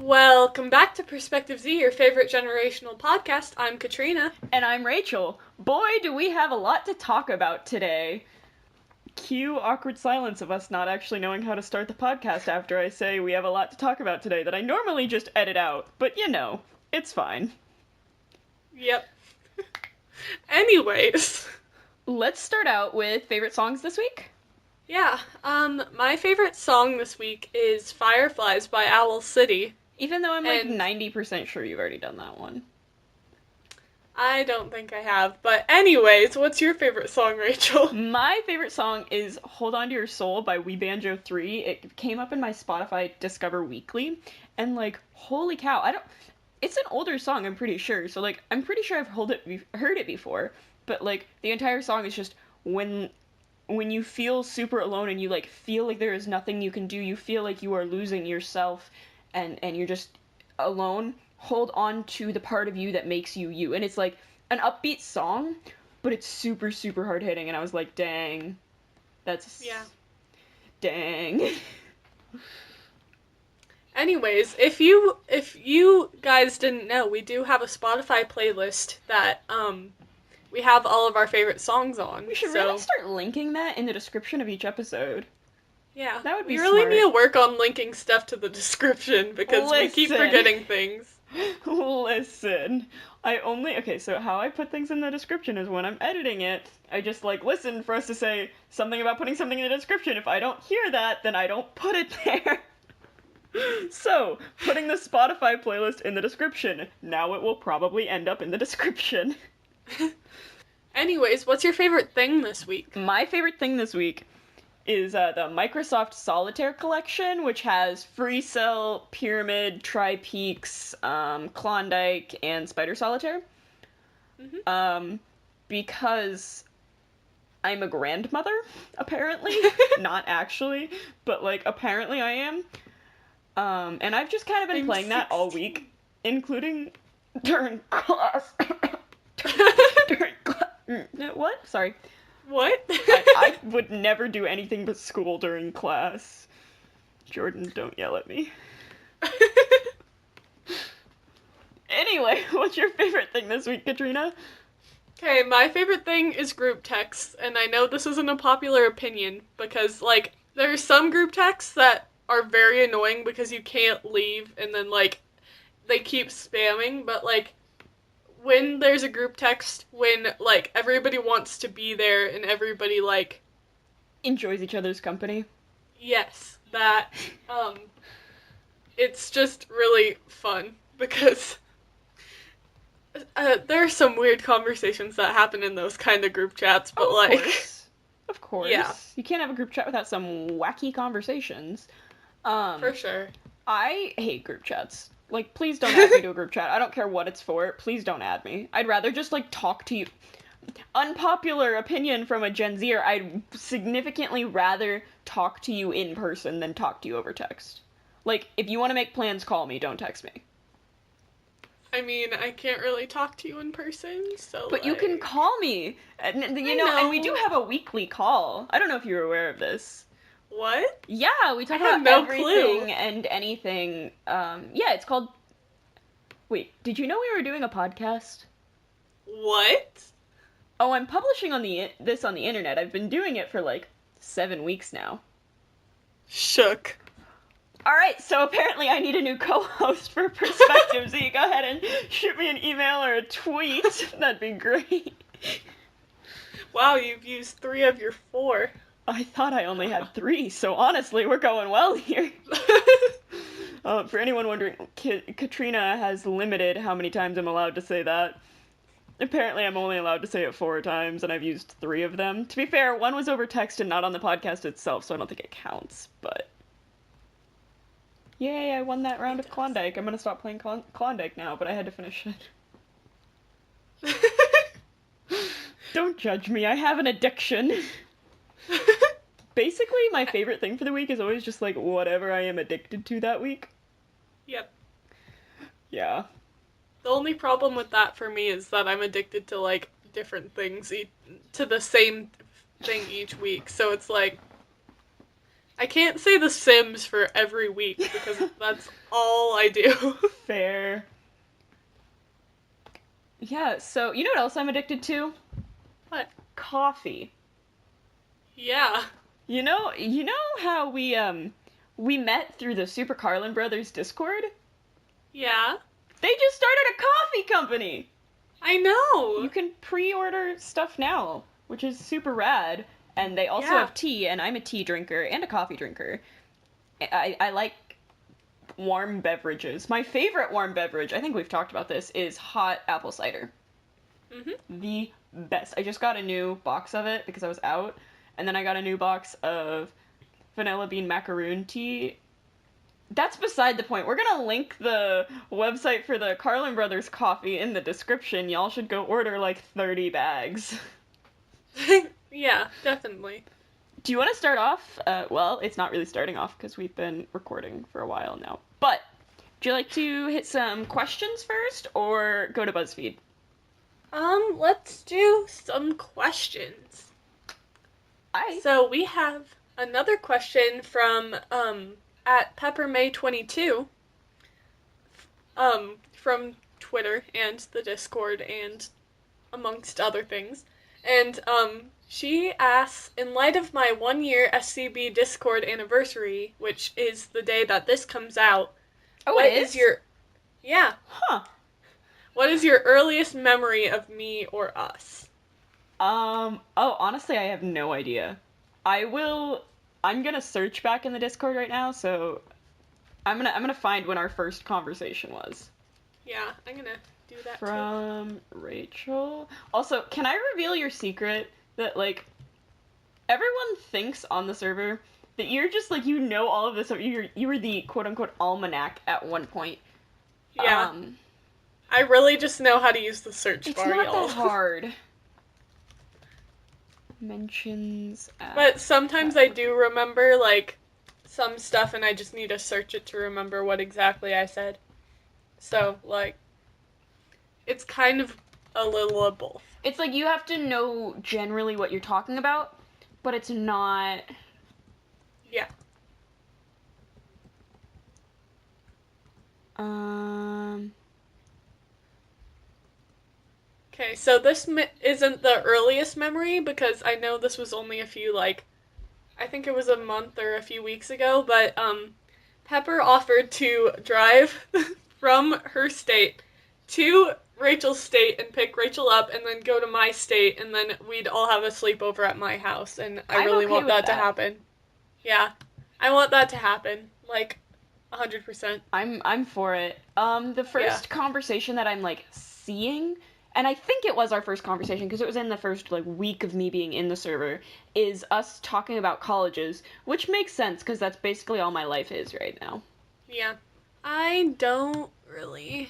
Welcome back to Perspective Z, your favorite generational podcast. I'm Katrina. And I'm Rachel. Boy, do we have a lot to talk about today. Cue awkward silence of us not actually knowing how to start the podcast after I say we have a lot to talk about today that I normally just edit out. But it's fine. Yep. Anyways. Let's start out with favorite songs this week. Yeah, my favorite song this week is Fireflies by Owl City. Even though I'm 90% sure you've already done that one. I don't think I have. But anyways, what's your favorite song, Rachel? My favorite song is Hold On To Your Soul by Banjo 3. It came up in my Spotify Discover Weekly. And, holy cow, it's an older song, I'm pretty sure. So, I'm pretty sure I've heard it before. But, the entire song is just when you feel super alone and you, feel like there is nothing you can do, you feel like you are losing yourself and you're just alone, hold on to the part of you that makes you you. And it's, an upbeat song, but it's super, super hard-hitting. And I was like, dang. Yeah. Dang. Anyways, if you guys didn't know, we do have a Spotify playlist that, we have all of our favorite songs on. We should really start linking that in the description of each episode. Yeah. That would be smart. We really need to work on linking stuff to the description because we keep forgetting things. Listen. So how I put things in the description is when I'm editing it, I just listen for us to say something about putting something in the description. If I don't hear that, then I don't put it there. So, putting the Spotify playlist in the description. Now it will probably end up in the description. Anyways, what's your favorite thing this week? My favorite thing this week is the Microsoft Solitaire collection, which has Free Cell, Pyramid, Tri-Peaks, Klondike, and Spider Solitaire. Mm-hmm. Because I'm a grandmother, apparently. Not actually, but, apparently I am. And I've just kind of been playing 16. That all week, including during class. What? Sorry. What? I would never do anything but school during class. Jordan, don't yell at me. Anyway, what's your favorite thing this week, Katrina? Okay, my favorite thing is group texts, and I know this isn't a popular opinion, because, there are some group texts that are very annoying because you can't leave, and then, they keep spamming, but, when there's a group text, when, everybody wants to be there and everybody, enjoys each other's company. Yes, that, it's just really fun, because there are some weird conversations that happen in those kind of group chats, but, Of course. Yeah. You can't have a group chat without some wacky conversations. For sure. I hate group chats. Please don't add me to a group chat. I don't care what it's for. Please don't add me. I'd rather just, talk to you. Unpopular opinion from a Gen Zer, I'd significantly rather talk to you in person than talk to you over text. If you want to make plans, call me. Don't text me. I mean, I can't really talk to you in person, so, But you can call me. And, and we do have a weekly call. I don't know if you're aware of this. What? Yeah, we talk about everything and anything. Yeah, it's called... Wait, did you know we were doing a podcast? What? Oh, I'm publishing this on the internet. I've been doing it for 7 weeks now. Shook. Alright, so apparently I need a new co-host for Perspective Z. Go ahead and shoot me an email or a tweet. That'd be great. Wow, you've used 3 of your 4. I thought I only had 3, so honestly, we're going well here. For anyone wondering, Katrina has limited how many times I'm allowed to say that. Apparently, I'm only allowed to say it 4 times, and I've used 3 of them. To be fair, 1 was over text and not on the podcast itself, so I don't think it counts, but... Yay, I won that round of Klondike. I'm gonna stop playing Klondike now, but I had to finish it. Don't judge me, I have an addiction. Basically, my favorite thing for the week is always just, whatever I am addicted to that week. Yep. Yeah. The only problem with that for me is that I'm addicted to, different things, to the same thing each week. So it's I can't say The Sims for every week because that's all I do. Fair. Yeah, so you know what else I'm addicted to? What? Coffee. Yeah. You know how we met through the Super Carlin Brothers Discord? Yeah. They just started a coffee company. I You know. can pre-order stuff now, which is super rad. And they also Yeah. have tea, and I'm a tea drinker and a coffee drinker. I like warm beverages. My favorite warm beverage, I think we've talked about this, is hot apple cider. Mhm. The best. I just got a new box of it because I was out, and then I got a new box of vanilla bean macaroon tea. That's beside the point. We're gonna link the website for the Carlin Brothers coffee in the description. Y'all should go order like 30 bags. Yeah, definitely. Do you want to start off? Well, it's not really starting off because we've been recording for a while now. But would you like to hit some questions first or go to Buzzfeed? Let's do some questions. I. So we have another question from at PepperMay22 from Twitter and the Discord and amongst other things. And she asks, in light of my 1 year SCB Discord anniversary, which is the day that this comes out, Oh, what it is is? your yeah, Huh. what is your earliest memory of me or us? Oh, honestly, I have no idea. I will. I'm gonna search back in the Discord right now, so I'm gonna find when our first conversation was. Yeah, I'm gonna do that too. From Rachel. Also, can I reveal your secret that like everyone thinks on the server that you're just like you know all of this. You were the quote unquote almanac at one point. Yeah, Um, I really just know how to use the search it's bar, not y'all. that hard. Mentions But at sometimes I do remember, like, some stuff and I just need to search it to remember what exactly I said. So, like, it's kind of a little of both. It's like you have to know generally what you're talking about, but it's not. Yeah. Um. Okay, so this isn't the earliest memory because I know this was only a few, like, I think it was a month or a few weeks ago, but, Pepper offered to drive from her state to Rachel's state and pick Rachel up and then go to my state and then we'd all have a sleepover at my house and I I'm really okay want with that to that. happen. Yeah. I want that to happen. Like 100%. I'm for it. The Yeah. first conversation that I'm like seeing, and I think it was our first conversation because it was in the first like week of me being in the server, is us talking about colleges, which makes sense because that's basically all my life is right now. Yeah. I don't really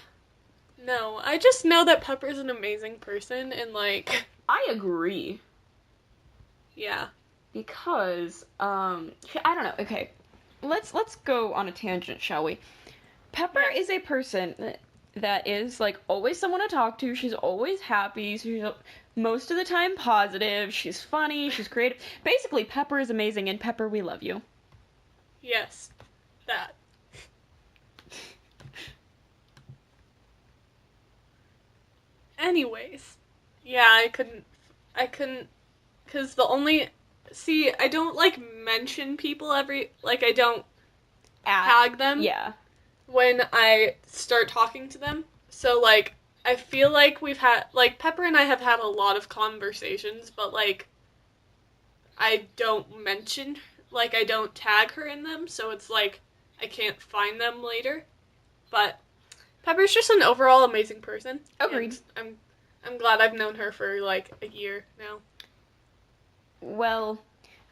know. I just know that Pepper's an amazing person and like I agree yeah. because I don't know. Okay, let's go on a tangent, shall we? Pepper Yeah. is a person that is like always someone to talk to. She's always happy. She's most of the time positive. She's funny. She's creative. Basically, Pepper is amazing, and Pepper, we love you. Yes. That. Anyways. Yeah, I couldn't cuz the only see, I don't like mention people like I don't tag them Yeah. when I start talking to them. So like I feel like we've had like Pepper and I have had a lot of conversations, but like I don't mention like I don't tag her in them, so it's like I can't find them later. But Pepper's just an overall amazing person. Agreed. And I'm glad I've known her for like a year now. Well,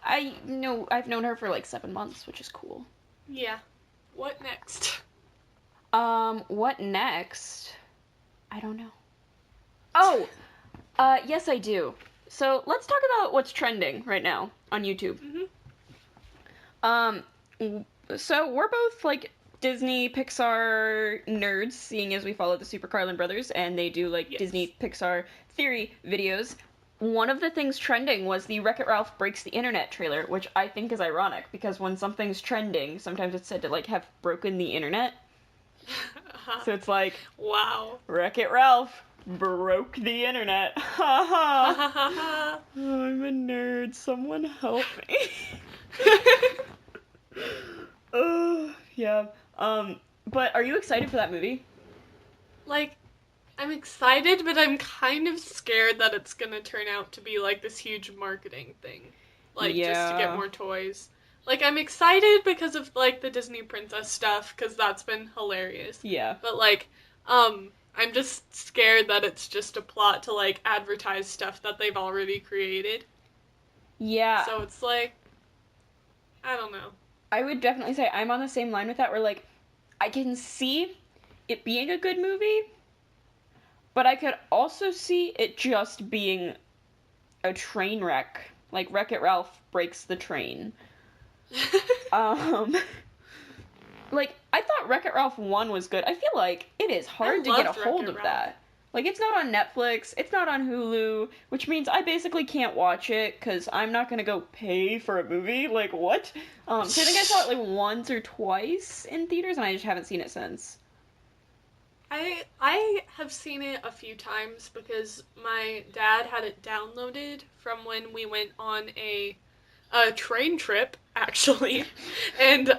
I know I've known her for like 7 months, which is cool. Yeah. What next? What next? I don't know. Oh, yes, I do. So let's talk about what's trending right now on YouTube. Mhm. Um, so we're both like Disney Pixar nerds, seeing as we follow the Super Carlin brothers, and they do like Yes. Disney Pixar theory videos. one of the things trending was the Wreck-It Ralph Breaks the Internet trailer, which I think is ironic, because when something's trending, sometimes it's said to, like, have broken the internet. So it's like, wow. Wreck-It Ralph broke the internet. Ha ha. I'm a nerd. Someone help me. Oh, yeah. But are you excited for that movie? Like, I'm excited, but I'm kind of scared that it's gonna turn out to be like this huge marketing thing. Like, just to get Yeah. more toys. Like, I'm excited because of, like, the Disney Princess stuff, because that's been hilarious. Yeah. But, like, I'm just scared that it's just a plot to, like, advertise stuff that they've already created. Yeah. So it's like, I don't know. I would definitely say I'm on the same line with that, where, like, I can see it being a good movie, but I could also see it just being a train wreck. Like, Wreck-It Ralph breaks the train. Um, like, I thought Wreck-It Ralph 1 was good. I feel like it is hard to get a hold of that. Like, it's not on Netflix, it's not on Hulu, which means I basically can't watch it, because I'm not gonna go pay for a movie. Like, what? So I think I saw it, like, once or twice in theaters, and I just haven't seen it since. I have seen it a few times because my dad had it downloaded from when we went on a train trip, actually. And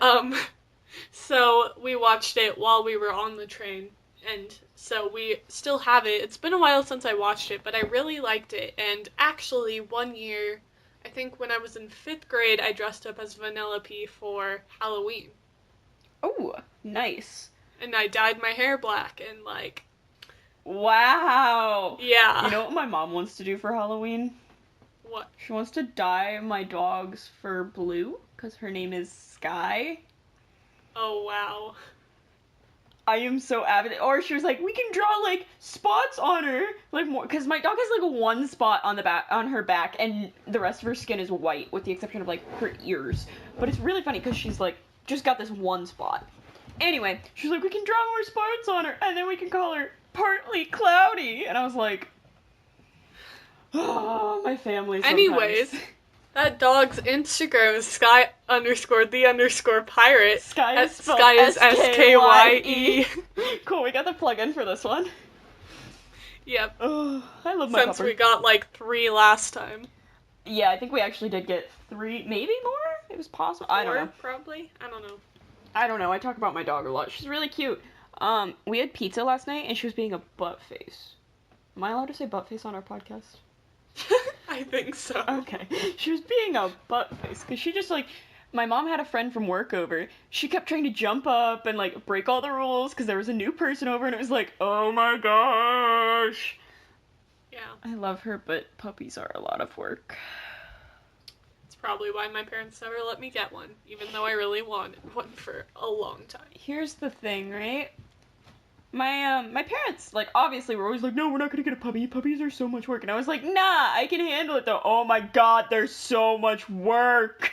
so we watched it while we were on the train. And so we still have it. It's been a while since I watched it, but I really liked it. And actually, one year, I think when I was in 5th grade, I dressed up as Vanellope for Halloween. Oh, nice. And I dyed my hair black and, like... Wow. Yeah. You know what my mom wants to do for Halloween? What? She wants to dye my dogs for blue, because her name is Sky. Oh, wow. I am so avid. Or she was like, we can draw, like, spots on her. Like, more, because my dog has, like, one spot on the back, on her back, and the rest of her skin is white, with the exception of, like, her ears. But it's really funny, because she's, like, just got this one spot. Anyway, she's like, we can draw more spots on her, and then we can call her Partly Cloudy. And I was like, oh, my family sometimes. Anyways, that dog's Instagram is Sky_the_pirate. Sky is spelled Sky is SKYE. Cool, we got the plug-in for this one. Yep. Oh, I love my Since pupper. we got like 3 last time. Yeah, I think we actually did get 3, maybe more? It was possible. I don't know. Probably? I don't know. I don't know. I talk about my dog a lot. She's really cute. We had pizza last night, and she was being a butt face. Am I allowed to say butt face on our podcast? I think so. Okay. She was being a butt face, because she just, like... My mom had a friend from work over. She kept trying to jump up and, like, break all the rules, because there was a new person over, and it was like, oh my gosh! Yeah. I love her, but puppies are a lot of work. It's probably why my parents never let me get one, even though I really wanted one for a long time. Here's the thing, right? My parents, like, obviously were always like, no, we're not gonna get a puppy. Puppies are so much work. And I was like, nah, I can handle it though. Oh my god, there's so much work.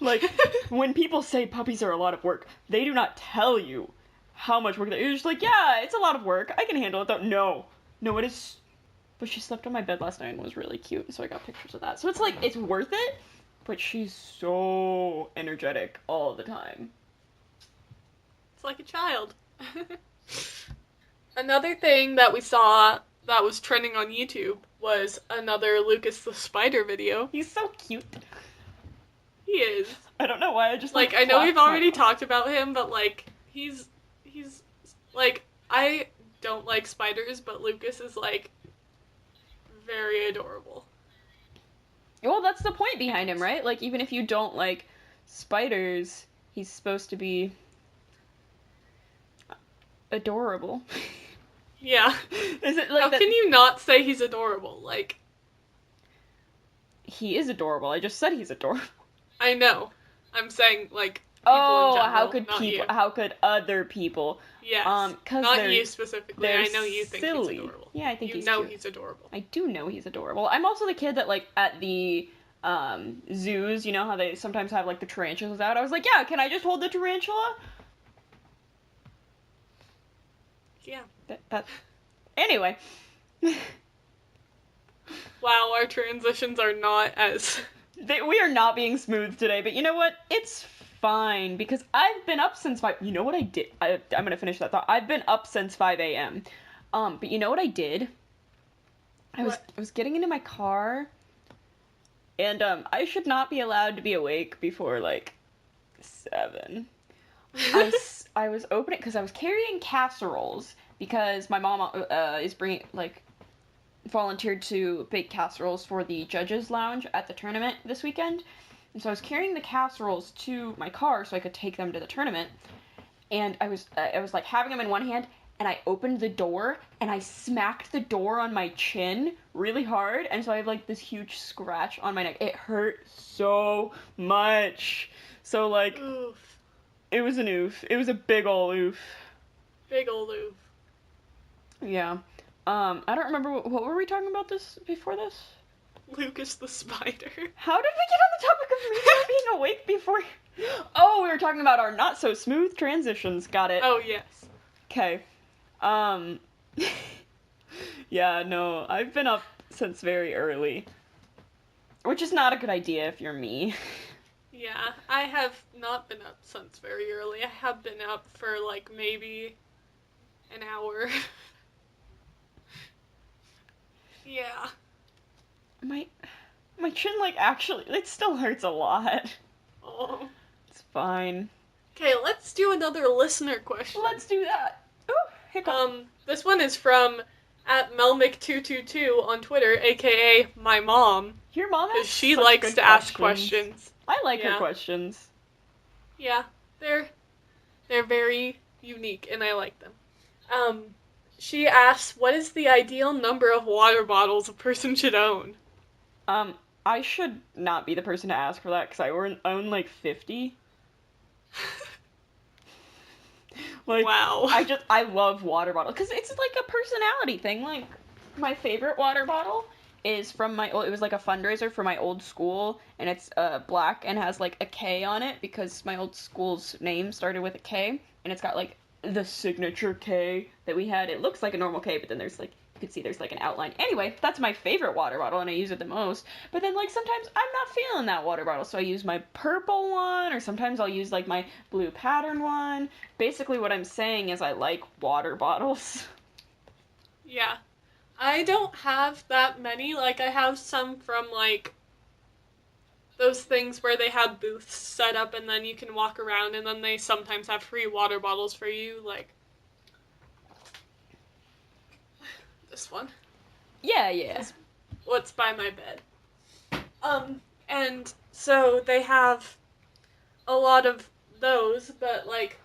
Like, when people say puppies are a lot of work, they do not tell you how much work you're just like, yeah, it's a lot of work. I can handle it though. No, it is. But she slept on my bed last night and was really cute, so I got pictures of that. So it's like, it's worth it, but she's so energetic all the time. It's like a child. Another thing that we saw that was trending on YouTube was another Lucas the Spider video. He's so cute. He is. I don't know why, I just Like, I know we've already talked about him, but, like, he's, like, I don't like spiders, but Lucas is, like, very adorable. Well, that's the point behind him, right? Like, even if you don't like spiders, he's supposed to be adorable. Yeah. Is it like How that? can you not say he's adorable? Like, He is adorable. I just said he's adorable. I know. I'm saying, like, people in general, how could not people? you. How could other people? Yes. 'Cause not you specifically. they're I know you think silly. he's adorable. Yeah, I think you he's know cute. he's adorable. I do know he's adorable. I'm also the kid that, like, at the zoos, you know how they sometimes have, like, the tarantulas out? I was like, yeah, can I just hold the tarantula? Yeah. Anyway. Wow, our transitions are not as... We are not being smooth today, but you know what? It's fine, because I've been up since 5... You know what I did? I'm gonna finish that thought. I've been up since 5 a.m. But you know what I did? What? I was getting into my car, and I should not be allowed to be awake before like 7. I was opening because I was carrying casseroles because my mom is bringing like volunteered to bake casseroles for the judges lounge at the tournament this weekend. And so I was carrying the casseroles to my car so I could take them to the tournament. And I was like having them in one hand, and I opened the door and I smacked the door on my chin really hard, and so I have like this huge scratch on my neck. It hurt so much. So like Oof. it was an oof. It was a big ol' oof. Big ol' oof. Yeah. I don't remember what were we talking about this before this? Lucas the spider. How did we get on the topic of me not being awake before? Oh, we were talking about our not so smooth transitions. Got it. Oh, yes. Okay. Yeah, no, I've been up since very early. Which is not a good idea if you're me. Yeah, I have not been up since very early. I have been up for like maybe an hour. Yeah. My chin, like, actually, it still hurts a lot. Oh. It's fine. Okay, let's do another listener question. Let's do that. Ooh, hiccup. This one is from at Melmic222 on Twitter, aka my mom. Your mom has Because she such likes good to ask questions. I like her Yeah. questions. Yeah, they're very unique, and I like them. She asks, what is the ideal number of water bottles a person should own? I should not be the person to ask for that, because I own like 50. Like, Wow. I love water bottles, because it's like a personality thing. Like, my favorite water bottle is from it was like a fundraiser for my old school, and it's black and has like a K on it, because my old school's name started with a K, and it's got like the signature K that we had. It looks like a normal K, but then there's like, you can see there's like an outline. Anyway, that's my favorite water bottle, and I use it the most. But then like sometimes I'm not feeling that water bottle, so I use my purple one, or sometimes I'll use like my blue pattern one. Basically what I'm saying is I like water bottles. Yeah. I don't have that many. Like, I have some from, like, those things where they have booths set up and then you can walk around, and then they sometimes have free water bottles for you, like this one. Yeah. What's by my bed. And so they have a lot of those, but, like,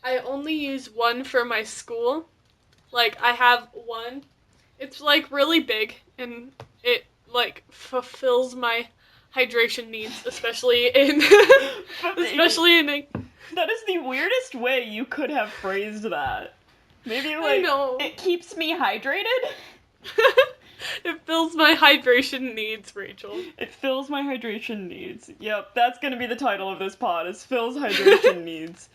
I only use one for my school. Like, I have one. It's, like, really big, and it, like, fulfills my hydration needs, especially in... especially in... That is the weirdest way you could have phrased that. Maybe, like, I know. it keeps me hydrated? It fills my hydration needs, Rachel. It fills my hydration needs. Yep, that's gonna be the title of this pod, is Phil's hydration needs.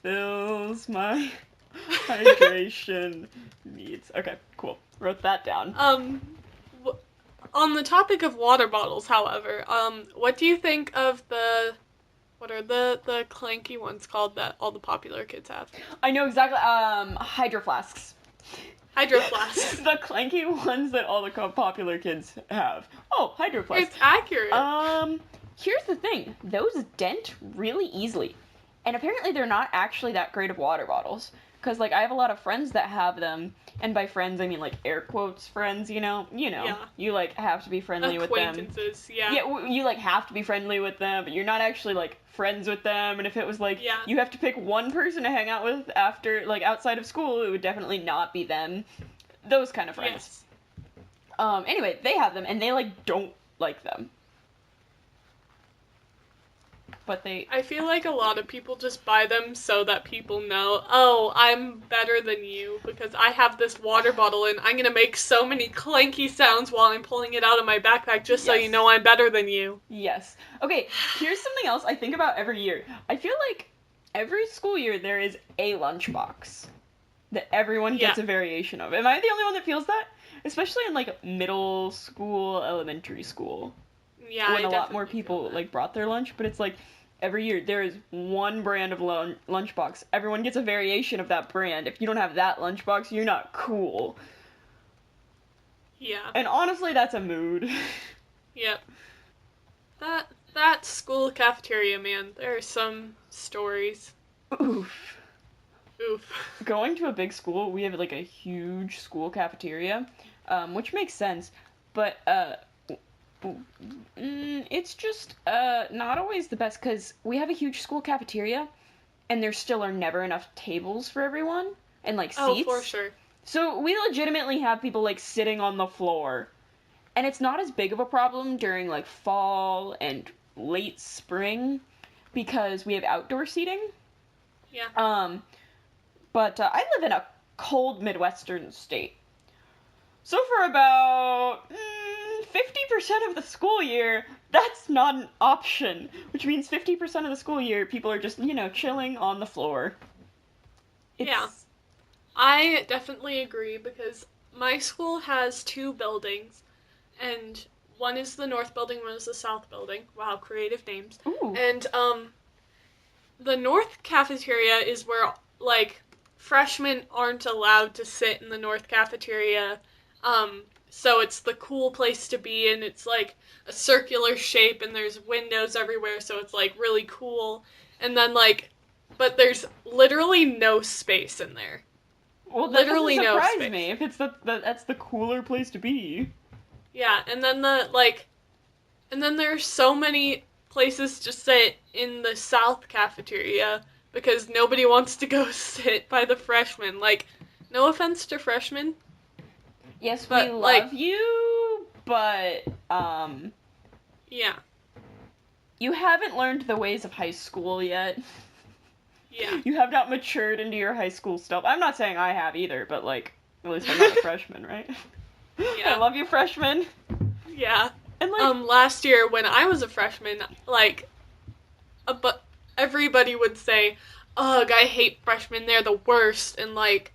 Fills my hydration needs. Okay, cool. Wrote that down. On the topic of water bottles, however, what do you think of what are the clanky ones called that all the popular kids have? I know exactly, hydro flasks. Hydro flasks. The clanky ones that all the popular kids have. Oh, hydro flasks. It's accurate. Here's the thing. Those dent really easily. And apparently they're not actually that great of water bottles. Because, like, I have a lot of friends that have them. And by friends, I mean, like, air quotes friends, you know? Yeah. You, like, have to be friendly with them. Acquaintances, yeah. Yeah, you, like, have to be friendly with them, but you're not actually, like, friends with them. And if it was, like, you have to pick one person to hang out with after, like, outside of school, it would definitely not be them. Those kind of friends. Yes. Anyway, they have them, and they, like, don't like them. But I feel like a lot of people just buy them so that people know, oh, I'm better than you because I have this water bottle and I'm gonna make so many clanky sounds while I'm pulling it out of my backpack just so you know I'm better than you. Yes. Okay, here's something else I think about every year. I feel like every school year there is a lunchbox that everyone gets a variation of. Am I the only one that feels that? especially in like middle school, elementary school, Yeah, when I a lot more definitely feel people that. like brought their lunch. But it's like every year there is one brand of lunchbox. Everyone gets a variation of that brand. If you don't have that lunchbox, you're not cool. Yeah. And honestly, that's a mood. Yep. That school cafeteria, man. There are some stories. Oof. Oof. Going to a big school, we have like a huge school cafeteria, which makes sense, but it's just not always the best because we have a huge school cafeteria, and there still are never enough tables for everyone and like Oh, for seats. sure. So we legitimately have people like sitting on the floor, and it's not as big of a problem during like fall and late spring because we have outdoor seating. Yeah. Um, but I live in a cold Midwestern state. So for about 50% of the school year, that's not an option. Which means 50% of the school year, people are just, chilling on the floor. Yeah. It's. I definitely agree because my school has two buildings, and one is the north building, one is the south building. Wow, creative names. Ooh. And the north cafeteria is where like freshmen aren't allowed to sit in the north cafeteria. So it's the cool place to be, and it's like a circular shape, and there's windows everywhere, so it's like really cool. And then like, but there's literally no space in there. Well, that doesn't Literally no surprise me space. if it's that's the cooler place to be. Yeah, and then and then there's so many places to sit in the South cafeteria because nobody wants to go sit by the freshmen. Like, no offense to freshmen, Yes, we but like, love you, but yeah, you haven't learned the ways of high school yet. yeah, You have not matured into your high school stuff. I'm not saying I have either, but like, at least I'm not a freshman, right? I yeah, love you, freshmen. yeah. And like, Last year when I was a freshman, like, but everybody would say, "Ugh, I hate freshmen. They're the worst." And like,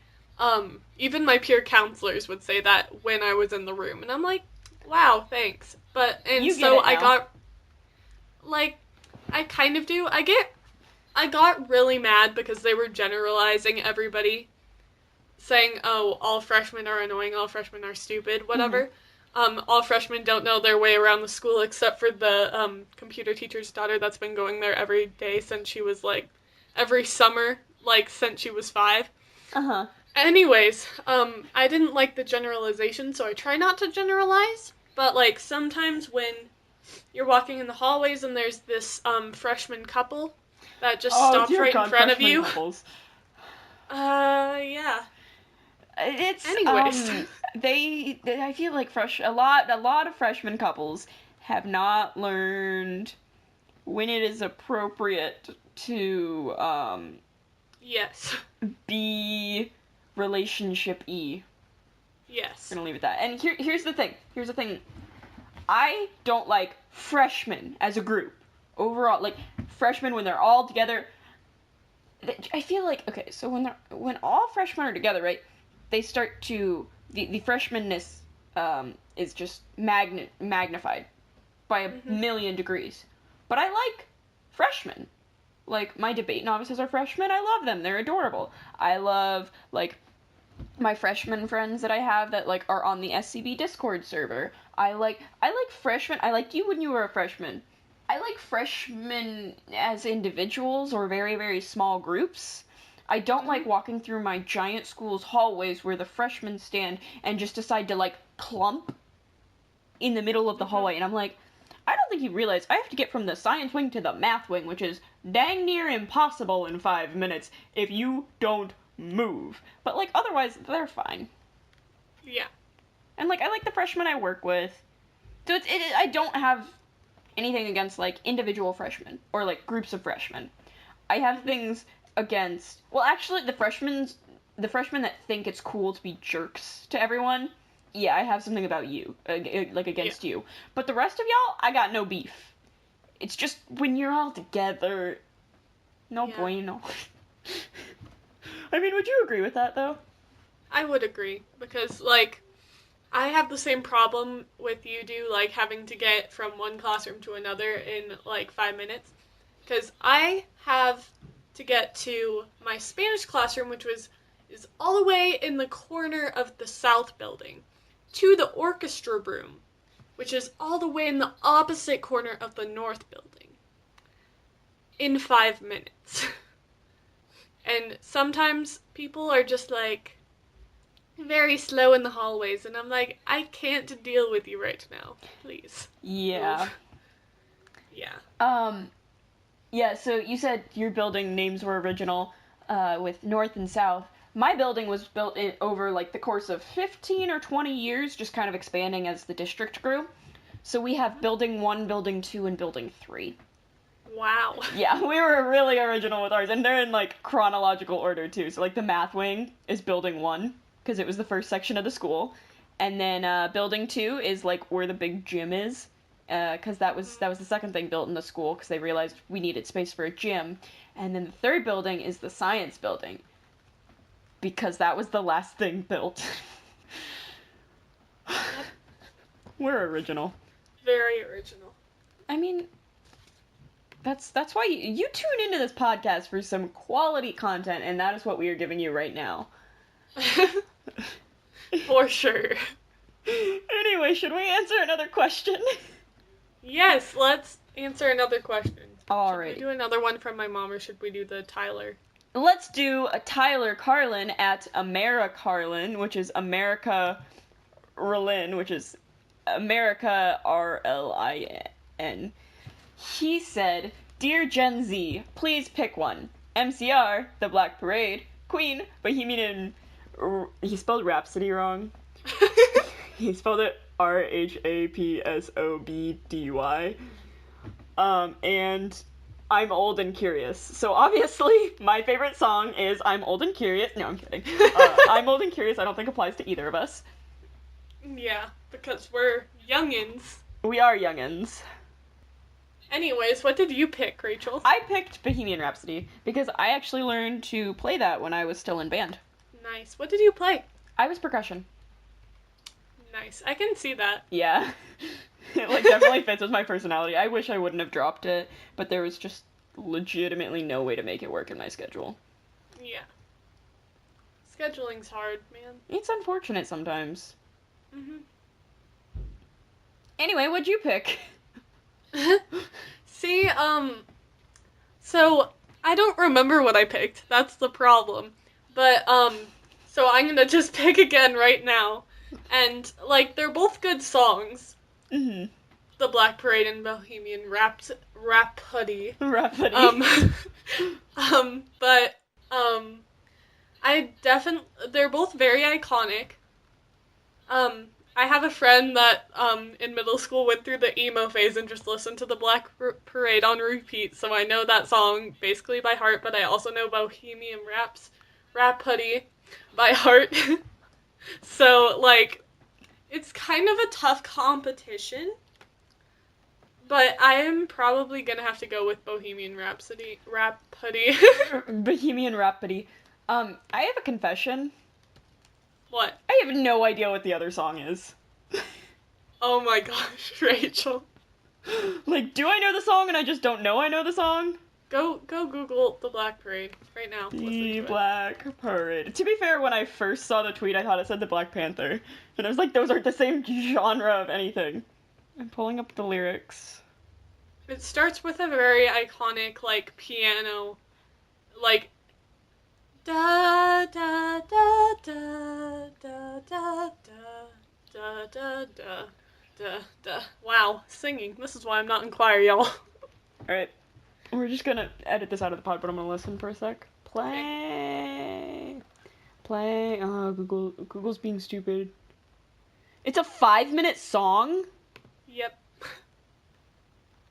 even my peer counselors would say that when I was in the room, and I'm like, "Wow, thanks." But and you get so it I now. got like, I kind of do. I got really mad because they were generalizing everybody, saying, "Oh, all freshmen are annoying. All freshmen are stupid. Mm-hmm. Whatever." All freshmen don't know their way around the school except for the computer teacher's daughter that's been going there every day since she was like every summer, like since she was 5. Uh-huh. Anyways, I didn't like the generalization, so I try not to generalize. But like sometimes when you're walking in the hallways and there's this freshman couple that just Oh, stops dear right in God, front of freshman you. couples. Yeah. It's Anyways. they I feel like a lot of freshman couples have not learned when it is appropriate to Yes. be relationship y. Yes. Gonna leave it at that. And here's the thing. Here's the thing. I don't like freshmen as a group. Overall, like freshmen when they're all together. I feel like okay. So when all freshmen are together, right? They start to the freshmanness is just magnified by a Mhm. million degrees. But I like freshmen. Like my debate novices are freshmen. I love them. They're adorable. I love like my freshman friends that I have that like are on the SCB Discord server. I like freshmen. I liked you when you were a freshman. I like freshmen as individuals or very very small groups. I don't Mhm. like walking through my giant school's hallways where the freshmen stand and just decide to like clump in the middle of the Mhm. hallway and I'm like I don't think you realize I have to get from the science wing to the math wing, which is dang near impossible in 5 minutes if you don't move. But like otherwise, they're fine. Yeah. And like I like the freshmen I work with, so I don't have anything against like individual freshmen or like groups of freshmen. I have Mhm. things against well actually the freshmen that think it's cool to be jerks to everyone. Yeah, I have something about you, like Yeah. against you. But the rest of y'all, I got no beef. It's just when you're all together, no Yeah. bueno. I mean, would you agree with that though? I would agree because like I have the same problem with you do, like having to get from one classroom to another in like 5 minutes. Because I have to get to my Spanish classroom, which is all the way in the corner of the south building, to the orchestra room, which is all the way in the opposite corner of the north building, in 5 minutes. And sometimes people are just like very slow in the hallways, and I'm like, I can't deal with you right now. Please. Yeah. Move. Yeah. Yeah, so you said your building names were original, with north and south. My building was built over like the course of 15 or 20 years, just kind of expanding as the district grew. So we have building 1, building 2, and building 3. Wow. Yeah, we were really original with ours, and they're in like chronological order too. So like the math wing is building 1 because it was the first section of the school, and then building 2 is like where the big gym is, because that was the second thing built in the school because they realized we needed space for a gym, and then the third building is the science building because that was the last thing built. We're original. Very original. I mean, that's why you tune into this podcast for some quality content, and that is what we are giving you right now. For sure. Anyway, should we answer another question? Yes, let's answer another question. Alright. Should we do another one from my mom, or should we do the Tyler? Let's do a Tyler Carlin at America Carlin, which is America Rlin, which is America Rlin. He said, "Dear Gen Z, please pick one. MCR, The Black Parade, Queen, Bohemian..." He spelled Rhapsody wrong. He spelled it Rhapsobdy. And I'm Old and Curious. So obviously, my favorite song is I'm Old and Curious. No, I'm kidding. I'm Old and Curious I don't think applies to either of us. Yeah, because we're youngins. We are youngins. Anyways, what did you pick, Rachel? I picked Bohemian Rhapsody because I actually learned to play that when I was still in band. Nice. What did you play? I was percussion. Nice. I can see that. Yeah. It like definitely fits with my personality. I wish I wouldn't have dropped it, but there was just legitimately no way to make it work in my schedule. Yeah. Scheduling's hard, man. It's unfortunate sometimes. Mm-hmm. Anyway, what'd you pick? See, so I don't remember what I picked. That's the problem. But, so I'm gonna just pick again right now. And, like, they're both good songs. Mm-hmm. The Black Parade and Bohemian Rhapsody. Rhapsody. But, they're both very iconic. I have a friend that, in middle school went through the emo phase and just listened to the Black Parade on repeat, so I know that song basically by heart, but I also know Bohemian Rhapsody by heart. So, like, it's kind of a tough competition, but I am probably gonna have to go with Bohemian Rhapsody. Bohemian Rhapsody. I have a confession. What? I have no idea what the other song is. Oh my gosh, Rachel. Like, do I know the song and I just don't know I know the song? Go Google The Black Parade right now. The Black Parade. To be fair, when I first saw the tweet, I thought it said the Black Panther. And I was like, those aren't the same genre of anything. I'm pulling up the lyrics. It starts with a very iconic, like, piano, like, da da da da da da da da da da. Wow, singing. This is why I'm not in choir, y'all. Alright. We're just gonna edit this out of the pod, but I'm gonna listen for a sec. Play. Google's being stupid. It's a 5-minute song? Yep.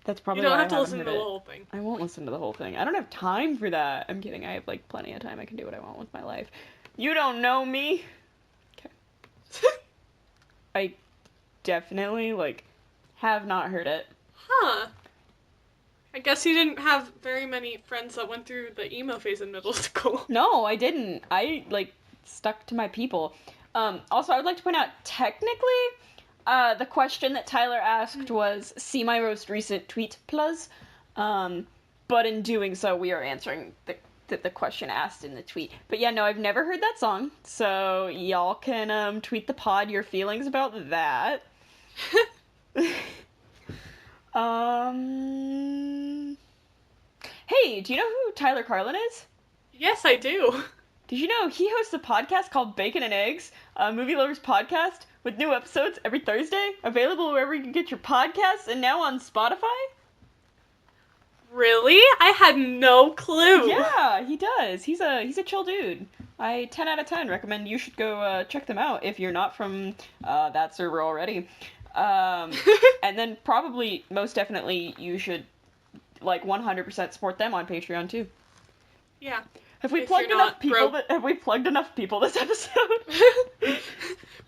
That's probably You don't why have to I listen to haven't the heard it. whole thing. I won't listen to the whole thing. I don't have time for that. I'm kidding. I have, like, plenty of time. I can do what I want with my life. You don't know me. Okay. I definitely, like, have not heard it. Huh. I guess you didn't have very many friends that went through the emo phase in middle school. No, I didn't. I, like, stuck to my people. Also, I would like to point out, technically, the question that Tyler asked was, see my most recent tweet, plus. But in doing so, we are answering the question asked in the tweet. But yeah, no, I've never heard that song, so y'all can tweet the pod your feelings about that. Hey, do you know who Tyler Carlin is? Yes, I do. Did you know he hosts a podcast called Bacon and Eggs, a movie lovers podcast with new episodes every Thursday, available wherever you can get your podcasts, and now on Spotify? Really? I had no clue. Yeah, he does. He's a chill dude. I 10 out of 10 recommend you should go check them out if you're not from that server already. And then probably, most definitely, you should 100% support them on Patreon too. Yeah. Have we plugged enough people? Have we plugged enough people this episode?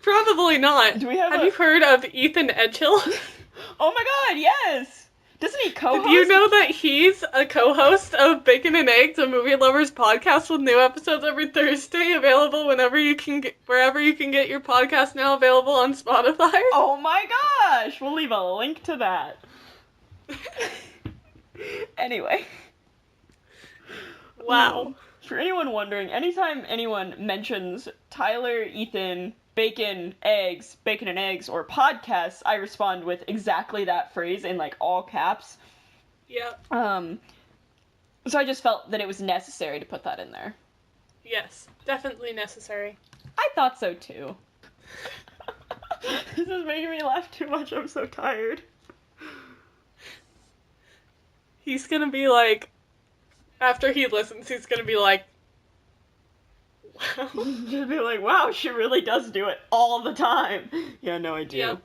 Probably not. Have you heard of Ethan Edgehill? Oh my god, yes! Doesn't he co-host? Did you know that he's a co-host of Bacon and Eggs, a movie lovers podcast with new episodes every Thursday, available wherever you can get your podcast, now available on Spotify? Oh my gosh! We'll leave a link to that. Anyway. Wow. For anyone wondering, anytime anyone mentions Tyler, Ethan, bacon, and eggs, or podcasts, I respond with exactly that phrase in all caps. Yep. So I just felt that it was necessary to put that in there. Yes, definitely necessary. I thought so too. This is making me laugh too much, I'm so tired. He's gonna be after he listens, he's gonna be wow. Just be wow, she really does do it all the time. Yeah, no, I do. Yep.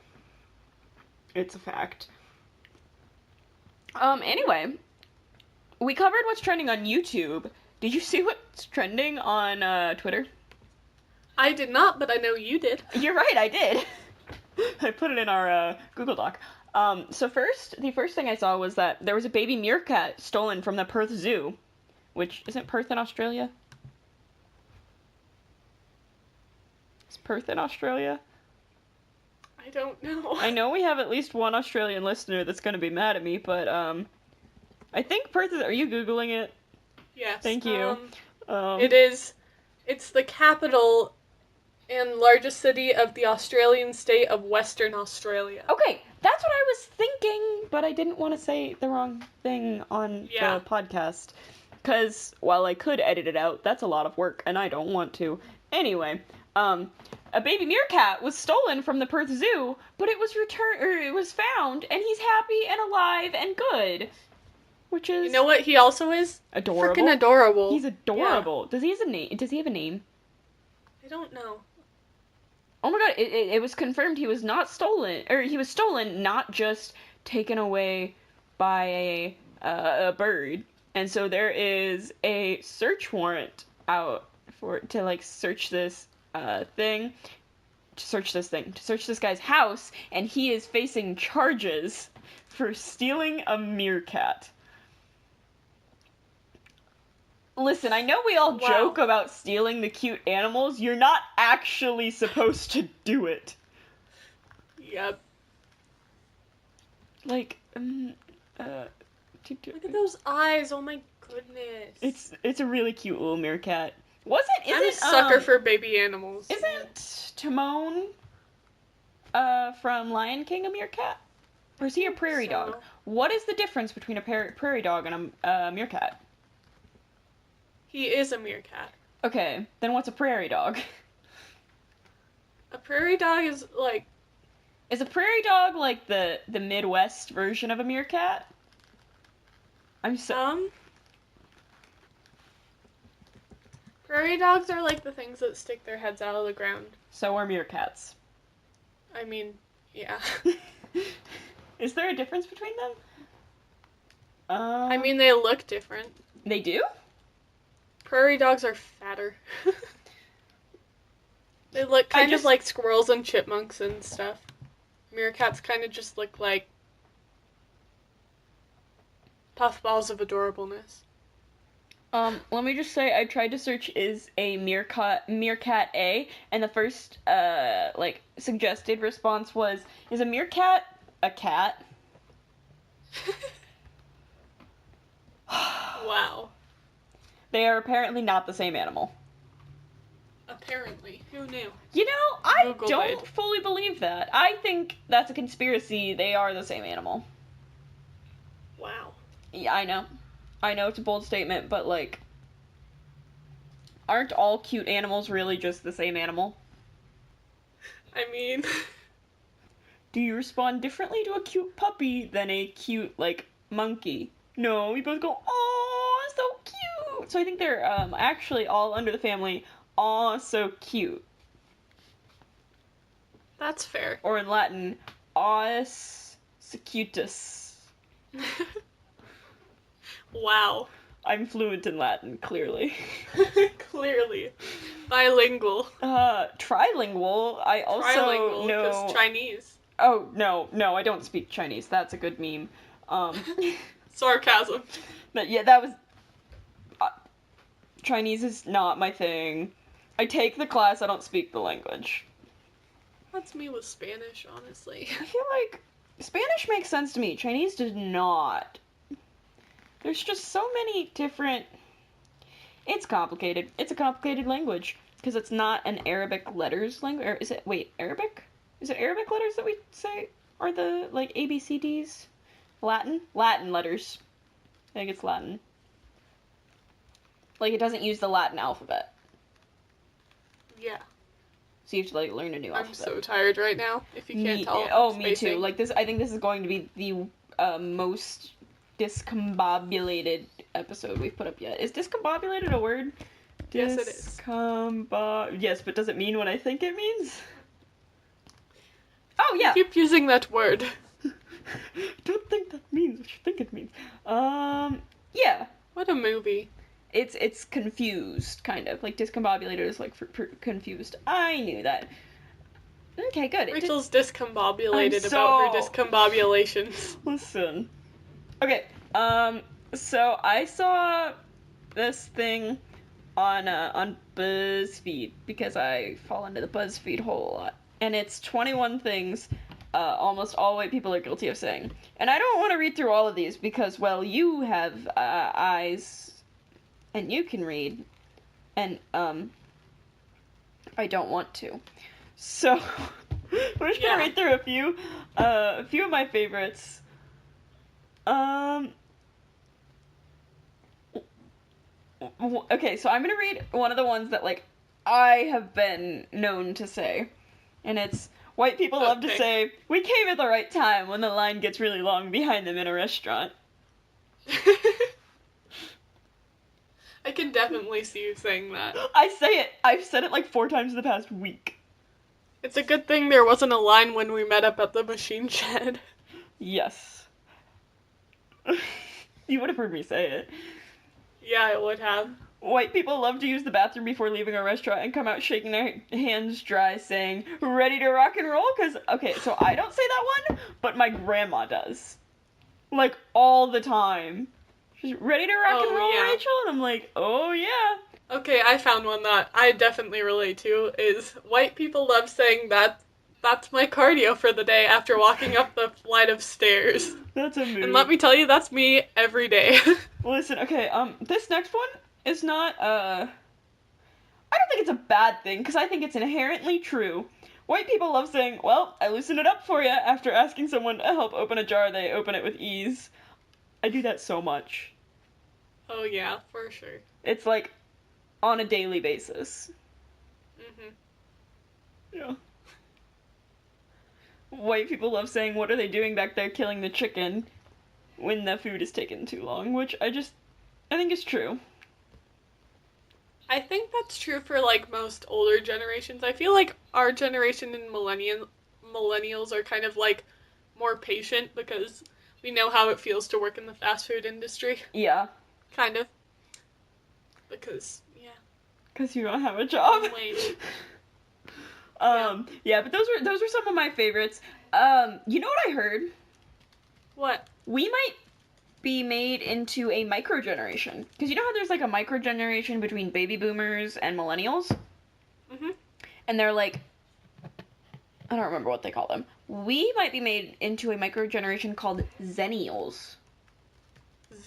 It's a fact. Anyway, we covered what's trending on YouTube. Did you see what's trending on Twitter? I did not, but I know you did. You're right, I did. I put it in our Google Doc. So the first thing I saw was that there was a baby meerkat stolen from the Perth Zoo, which isn't Perth in Australia? Is Perth in Australia? I don't know. I know we have at least one Australian listener that's going to be mad at me, but I think Perth is... Are you Googling it? Yes. Thank you. It is... It's the capital and largest city of the Australian state of Western Australia. Okay, that's what I was thinking, but I didn't want to say the wrong thing on the podcast. Because while I could edit it out, that's a lot of work, and I don't want to. Anyway, a baby meerkat was stolen from the Perth Zoo, but it was found, and he's happy and alive and good. Which is... You know what he also is? Adorable. Freaking adorable. He's adorable. Yeah. Does he have a name? I don't know. Oh my god, it was confirmed he was not stolen, or he was stolen, not just taken away by a bird. And so there is a search warrant out to search this guy's house, and he is facing charges for stealing a meerkat. Listen, I know we all joke about stealing the cute animals. You're not actually supposed to do it. Yep. Look at those eyes. Oh my goodness. It's a really cute little meerkat. I'm a sucker for baby animals. Isn't Timon from Lion King a meerkat? Or is he a prairie dog? What is the difference between a prairie dog and a meerkat? He is a meerkat. Okay, then what's a prairie dog? A prairie dog is Is a prairie dog the Midwest version of a meerkat? Prairie dogs are the things that stick their heads out of the ground. So are meerkats. I mean, yeah. Is there a difference between them? I mean, they look different. They do? Prairie dogs are fatter. They look kind of like squirrels and chipmunks and stuff. Meerkats kind of just look like puffballs of adorableness. Let me just say I tried to search is a meerkat a, and the first like suggested response was, is a meerkat a cat? Wow. They are apparently not the same animal. Apparently. Who knew? You know, I Google don't it. fully believe that. I think that's a conspiracy. They are the same animal. Wow. Yeah, I know. I know it's a bold statement, but like, aren't all cute animals really just the same animal? I mean, Do you respond differently to a cute puppy than a cute, like, monkey? No, we both go, "Aw, so cute!" So I think they're actually all under the family, "Aw, so cute." that's fair. Or in Latin, "Aus secutus." Wow. I'm fluent in Latin, clearly. Clearly. Bilingual. Trilingual. I also Trilingual, because know. Chinese. Oh no, I don't speak Chinese. That's a good meme. Um, Sarcasm. but yeah, that was. Chinese is not my thing. I take the class. I don't speak the language. That's me with Spanish, honestly. I feel like Spanish makes sense to me. Chinese does not. There's just so many different. It's complicated. It's a complicated language because it's not an Arabic letters language. Or is it? Wait, Arabic? Is it Arabic letters that we say are the like ABCDs? Latin? Latin letters. I think it's Latin. Like it doesn't use the Latin alphabet, Yeah. so you have to like learn a new I'm alphabet. so tired right now, if you can't tell. Oh, I'm me too. spacing. Like this, I think this is going to be the most discombobulated episode we've put up yet. Is discombobulated a word? Yes, it is. Yes, but does it mean what I think it means? Oh yeah. You keep using that word. Don't think that means what you think it means. Yeah. What a movie. It's confused, kind of. Like discombobulated is like for confused. I knew that. Okay, good. Rachel's discombobulated I'm about her so- discombobulations. Listen. Okay. So I saw this thing on Buzzfeed because I fall into the Buzzfeed hole a lot, and it's 21 things almost all white people are guilty of saying. And I don't want to read through all of these because, well, you have eyes and you can read, and I don't want to. So we're just gonna read through a few of my favorites. Okay, so I'm gonna read one of the ones that like I have been known to say, and it's white people love to say, "We came at the right time" when the line gets really long behind them in a restaurant. I can definitely see you saying that. I say it. I've said it like 4 times in the past week. It's a good thing there wasn't a line when we met up at the machine shed. Yes. You would have heard me say it. Yeah, I would have. White people love to use the bathroom before leaving a restaurant and come out shaking their hands dry saying, "Ready to rock and roll?" Because, okay, so I don't say that one, but my grandma does. Like, all the time. She's, "Ready to rock and roll, yeah. Rachel?" And I'm like, "Oh, yeah." Okay, I found one that I definitely relate to, is white people love saying that that's my cardio for the day after walking up the flight of stairs. That's a mood. And let me tell you, that's me every day. Listen, okay, this next one is not, I don't think it's a bad thing, because I think it's inherently true. White people love saying, "Well, I loosened it up for you," after asking someone to help open a jar, they open it with ease. I do that so much. Oh yeah, for sure. It's like, on a daily basis. Mhm. Yeah. White people love saying, "What are they doing back there killing the chicken?" when the food is taking too long, which I think is true. I think that's true for like most older generations. I feel like our generation and millennials are kind of like more patient because we know how it feels to work in the fast food industry. Yeah. Kind of. Because, yeah. Because you don't have a job. Wait. Yeah, but those were some of my favorites. You know what I heard? What? We might be made into a micro-generation. Because you know how there's, like, a micro-generation between baby boomers and millennials? Mm-hmm. And they're, like, I don't remember what they call them. We might be made into a micro-generation called Zennials.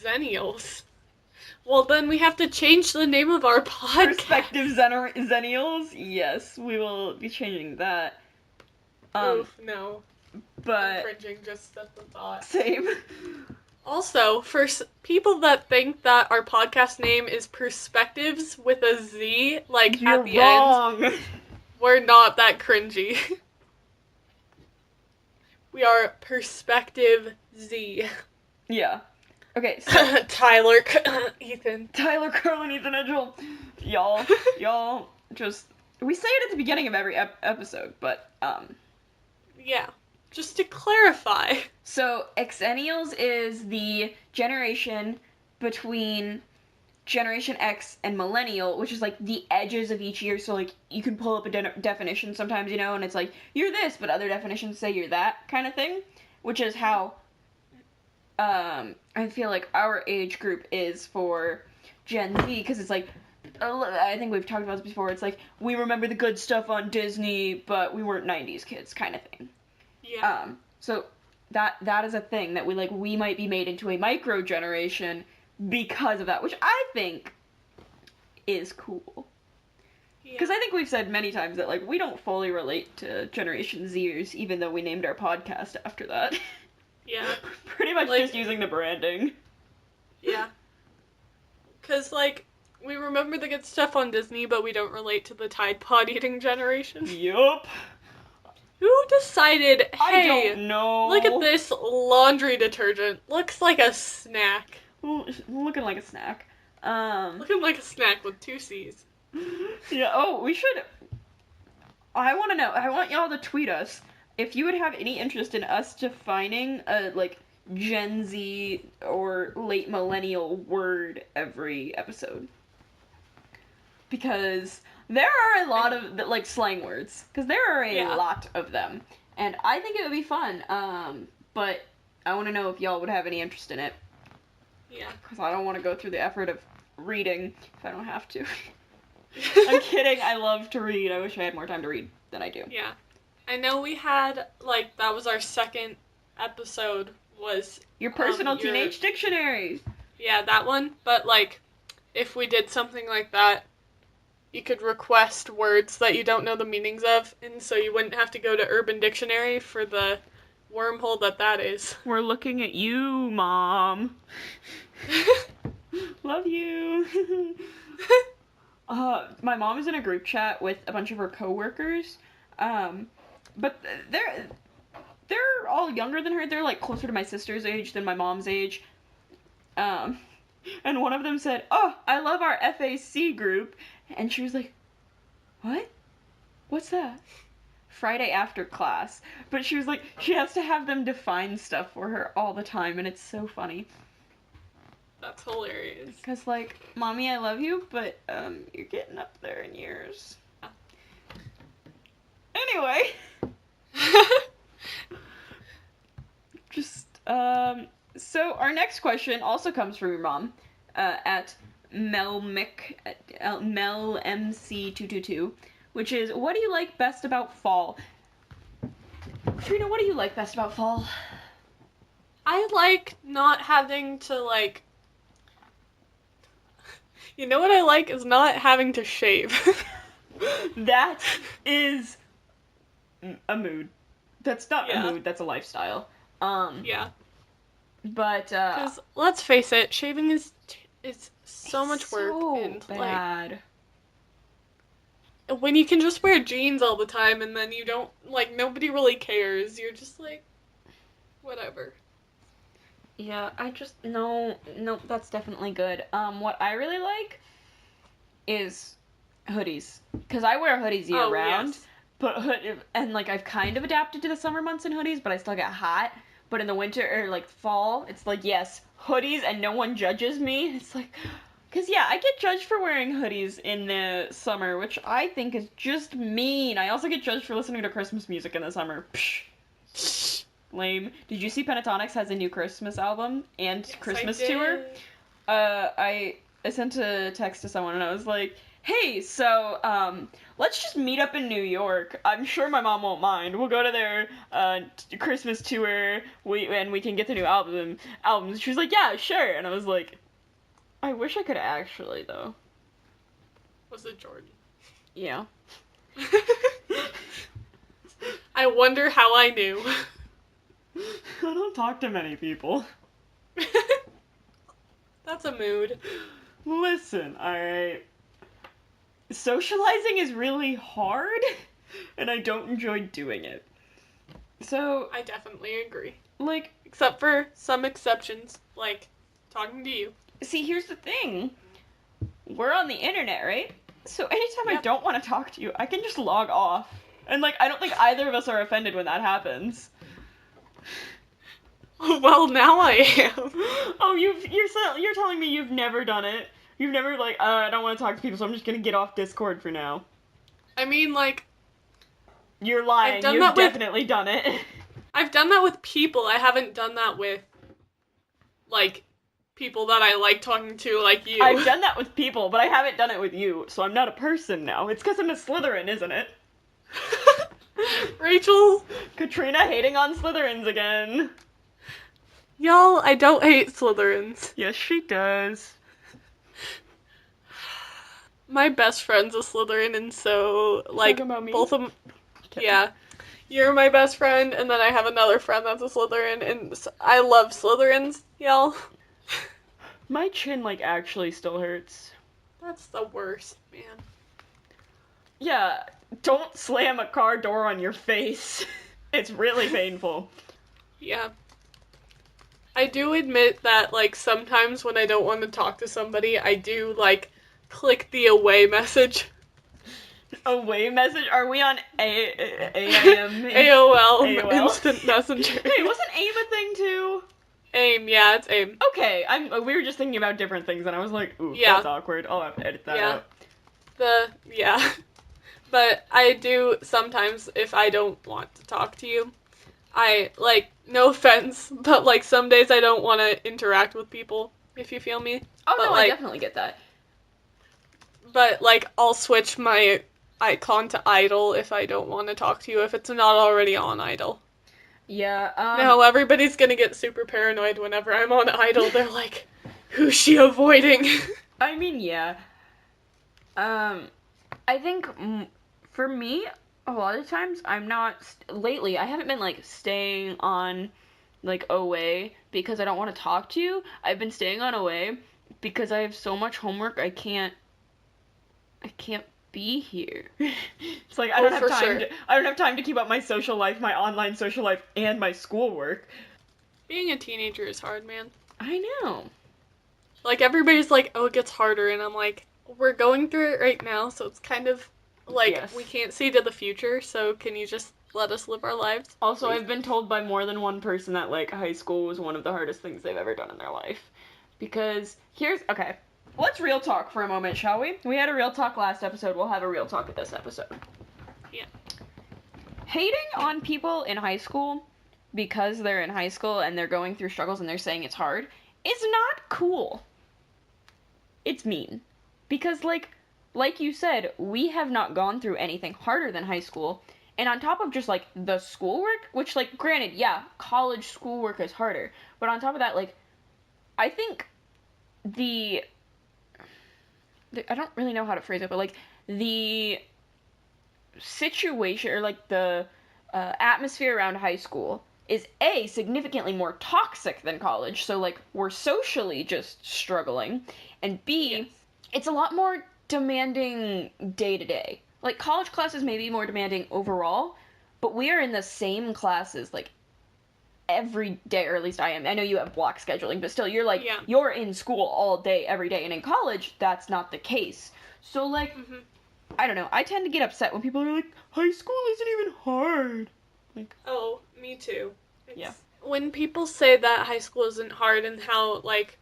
Zennials. Well, then we have to change the name of our podcast. Perspective Zennials? Yes, we will be changing that. Oof, no. But... I'm cringing just at the thought. Same. Also, for people that think that our podcast name is Perspectives with a Z, like, You're at the wrong. end, we're not that cringy. We are Perspective Z. Yeah. Okay, so... Tyler, Ethan. Tyler, Carl, and Ethan Edgel. Y'all, just... We say it at the beginning of every episode, but, Yeah. Just to clarify. So, Xennials is the generation between Generation X and Millennial, which is, like, the edges of each year, so, like, you can pull up a definition sometimes, you know, and it's like, you're this, but other definitions say you're that kind of thing, which is how, I feel like our age group is for Gen Z, because it's like, I think we've talked about this before, it's like, we remember the good stuff on Disney, but we weren't 90s kids, kind of thing. Yeah. So that is a thing that we might be made into a micro generation because of that, which I think is cool. Because I think we've said many times that, like, we don't fully relate to Generation Zers, even though we named our podcast after that. Yeah. Pretty much like, just using the branding. Yeah. Because, like, we remember the good stuff on Disney, but we don't relate to the Tide Pod eating generation. Yup. Who decided, hey, I don't know. Look at this laundry detergent. Looks like a snack. Looking like a snack. Looking like a snack with 2 C's. Yeah, oh, we should... I want to know. I want y'all to tweet us if you would have any interest in us defining a, like, Gen Z or late millennial word every episode. Because there are a lot of, like, slang words. Because there are a lot of them. And I think it would be fun. But I want to know if y'all would have any interest in it. Yeah. Because I don't want to go through the effort of reading if I don't have to. I'm kidding. I love to read. I wish I had more time to read than I do. Yeah. I know we had, like, that was our second episode was... Your personal teenage dictionary. Yeah, that one. But, like, if we did something like that, you could request words that you don't know the meanings of, and so you wouldn't have to go to Urban Dictionary for the wormhole that is. We're looking at you, Mom. Love you. My mom is in a group chat with a bunch of her coworkers, but they're all younger than her. They're, like, closer to my sister's age than my mom's age. And one of them said, "Oh, I love our FAC group." And she was like, "What? What's that?" Friday after class. But she was like, she has to have them define stuff for her all the time, and it's so funny. That's hilarious. Because, like, Mommy, I love you, but, you're getting up there in years. Anyway. So our next question also comes from your mom, at melmc222, which is, what do you like best about fall? Katrina, what do you like best about fall? I like not having to, like... You know what I like is not having to shave. That is a mood. That's not a mood, that's a lifestyle. Yeah. But, because, let's face it, shaving is so much work. So and, bad. Like, when you can just wear jeans all the time and then you don't, like, nobody really cares. You're just like, whatever. Yeah, no, that's definitely good. What I really like is hoodies. Because I wear hoodies year round. Yes. But like, I've kind of adapted to the summer months in hoodies, but I still get hot. But in the winter, or, like, fall, it's like, yes, hoodies, and no one judges me. It's like, because, yeah, I get judged for wearing hoodies in the summer, which I think is just mean. I also get judged for listening to Christmas music in the summer. Psh. Lame. Did you see Pentatonics has a new Christmas album and Yes, I Christmas tour? did. I sent a text to someone and I was like, "Hey, so let's just meet up in New York. I'm sure my mom won't mind. We'll go to their Christmas tour. We can get the new albums." She was like, "Yeah, sure." And I was like, "I wish I could actually though." Was it Jordan? Yeah. I wonder how I knew. I don't talk to many people. That's a mood. Listen, alright. Socializing is really hard, and I don't enjoy doing it. So, I definitely agree. like, Except for some exceptions, like talking to you. see, here's the thing. We're on the internet, right? So anytime I Yep. don't want to talk to you, I can just log off. And, like, I don't think either of us are offended when that happens. Well, now I am. Oh, you're telling me you've never done it? You've never, like, I don't want to talk to people, so I'm just gonna get off Discord for now. I mean, like, You're lying. I've done You've that with- definitely done it. I've done that with people. I haven't done that with, like, people that I like talking to, like you. I've done that with people, but I haven't done it with you, so I'm not a person now. It's because I'm a Slytherin, isn't it? Rachel. Katrina hating on Slytherins again. Y'all, I don't hate Slytherins. Yes, she does. My best friend's a Slytherin, and so, like, Talking about me? both of them. Okay. Yeah. You're my best friend, and then I have another friend that's a Slytherin, and I love Slytherins, y'all. My chin, like, actually still hurts. That's the worst, man. Yeah, don't slam a car door on your face. It's really painful. Yeah. I do admit that, like, sometimes when I don't want to talk to somebody, I do, like, click the away message. Away message? Are we on AIM? AOL, Instant Messenger. Hey, wasn't AIM a thing too? AIM, yeah, it's AIM. Okay, we were just thinking about different things, and I was like, ooh, Yeah. that's awkward. I'll have to edit that out. Yeah. But I do sometimes, if I don't want to talk to you, I, like, no offense, but, like, some days I don't want to interact with people, if you feel me. Oh, But, no, like, I definitely get that. But, like, I'll switch my icon to idle if I don't want to talk to you, if it's not already on idle. Yeah, No, everybody's gonna get super paranoid whenever I'm on idle. They're like, who's she avoiding? I mean, yeah. I think for me, a lot of times I'm not lately. I haven't been like staying on like OA because I don't want to talk to you. I've been staying on OA because I have so much homework. I can't be here. It's like I don't have time. Sure. I don't have time to keep up my social life, my online social life, and my schoolwork. Being a teenager is hard, man. I know. Like, everybody's like, oh, it gets harder, and I'm like, we're going through it right now, so it's kind of like, Yes. we can't see to the future, so can you just let us live our lives? Also, please? I've been told by more than one person that, like, high school was one of the hardest things they've ever done in their life. Because, okay, let's real talk for a moment, shall we? We had a real talk last episode, we'll have a real talk at this episode. Yeah. Hating on people in high school because they're in high school and they're going through struggles and they're saying it's hard is not cool. It's mean. Because, like you said, we have not gone through anything harder than high school. And on top of just, like, the schoolwork, which, like, granted, yeah, college schoolwork is harder. But on top of that, like, I think I don't really know how to phrase it, but, like, the situation, or, like, the atmosphere around high school is, A, significantly more toxic than college. So, like, we're socially just struggling. And B, Yes. it's a lot more demanding day to day. Like, college classes may be more demanding overall, but we are in the same classes, like, every day, or at least I am. I know you have block scheduling, but still, you're, like, Yeah. you're in school all day, every day, and in college, that's not the case. So, like, I don't know, I tend to get upset when people are like, high school isn't even hard. Like, Oh, me too. Yeah. When people say that high school isn't hard and how, like,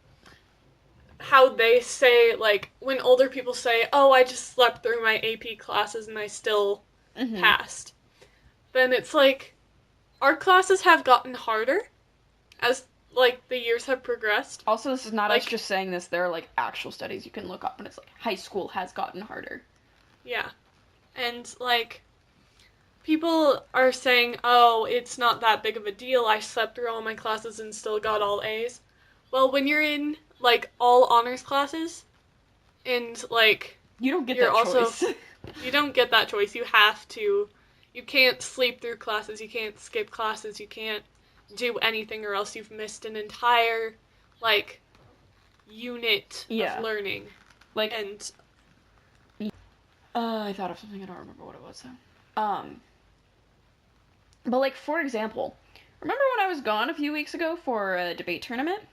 how they say, like, when older people say, oh, I just slept through my AP classes and I still mhm. passed, then it's like, our classes have gotten harder as, like, the years have progressed. Also, this is not us Like, just saying this. There are, like, actual studies you can look up, and it's like, high school has gotten harder. yeah. And, like, people are saying, oh, it's not that big of a deal. I slept through all my classes and still got all A's. Well, when you're in, like, all honors classes, and, like, You don't get you're that also, choice. you don't get that choice. You have to, you can't sleep through classes, you can't skip classes, you can't do anything or else you've missed an entire, like, unit of Yeah. learning. Like, And, I thought of something, I don't remember what it was, though. But, like, for example, remember when I was gone a few weeks ago for a debate tournament?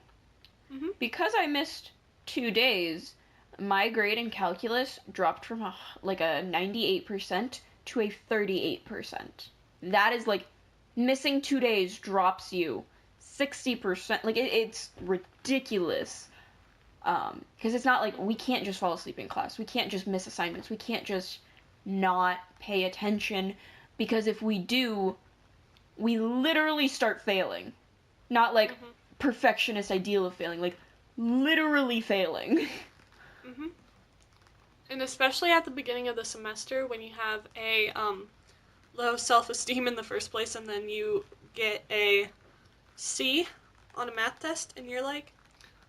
mm-hmm, Because I missed 2 days, my grade in calculus dropped from like a 98% to a 38%. That is like missing 2 days drops you 60%. Like it's ridiculous. Because it's not like we can't just fall asleep in class. We can't just miss assignments. We can't just not pay attention because if we do, we literally start failing. Not like mm-hmm, perfectionist ideal of failing, like literally failing. mm-hmm. And especially at the beginning of the semester when you have a low self-esteem in the first place and then you get a C on a math test and you're like,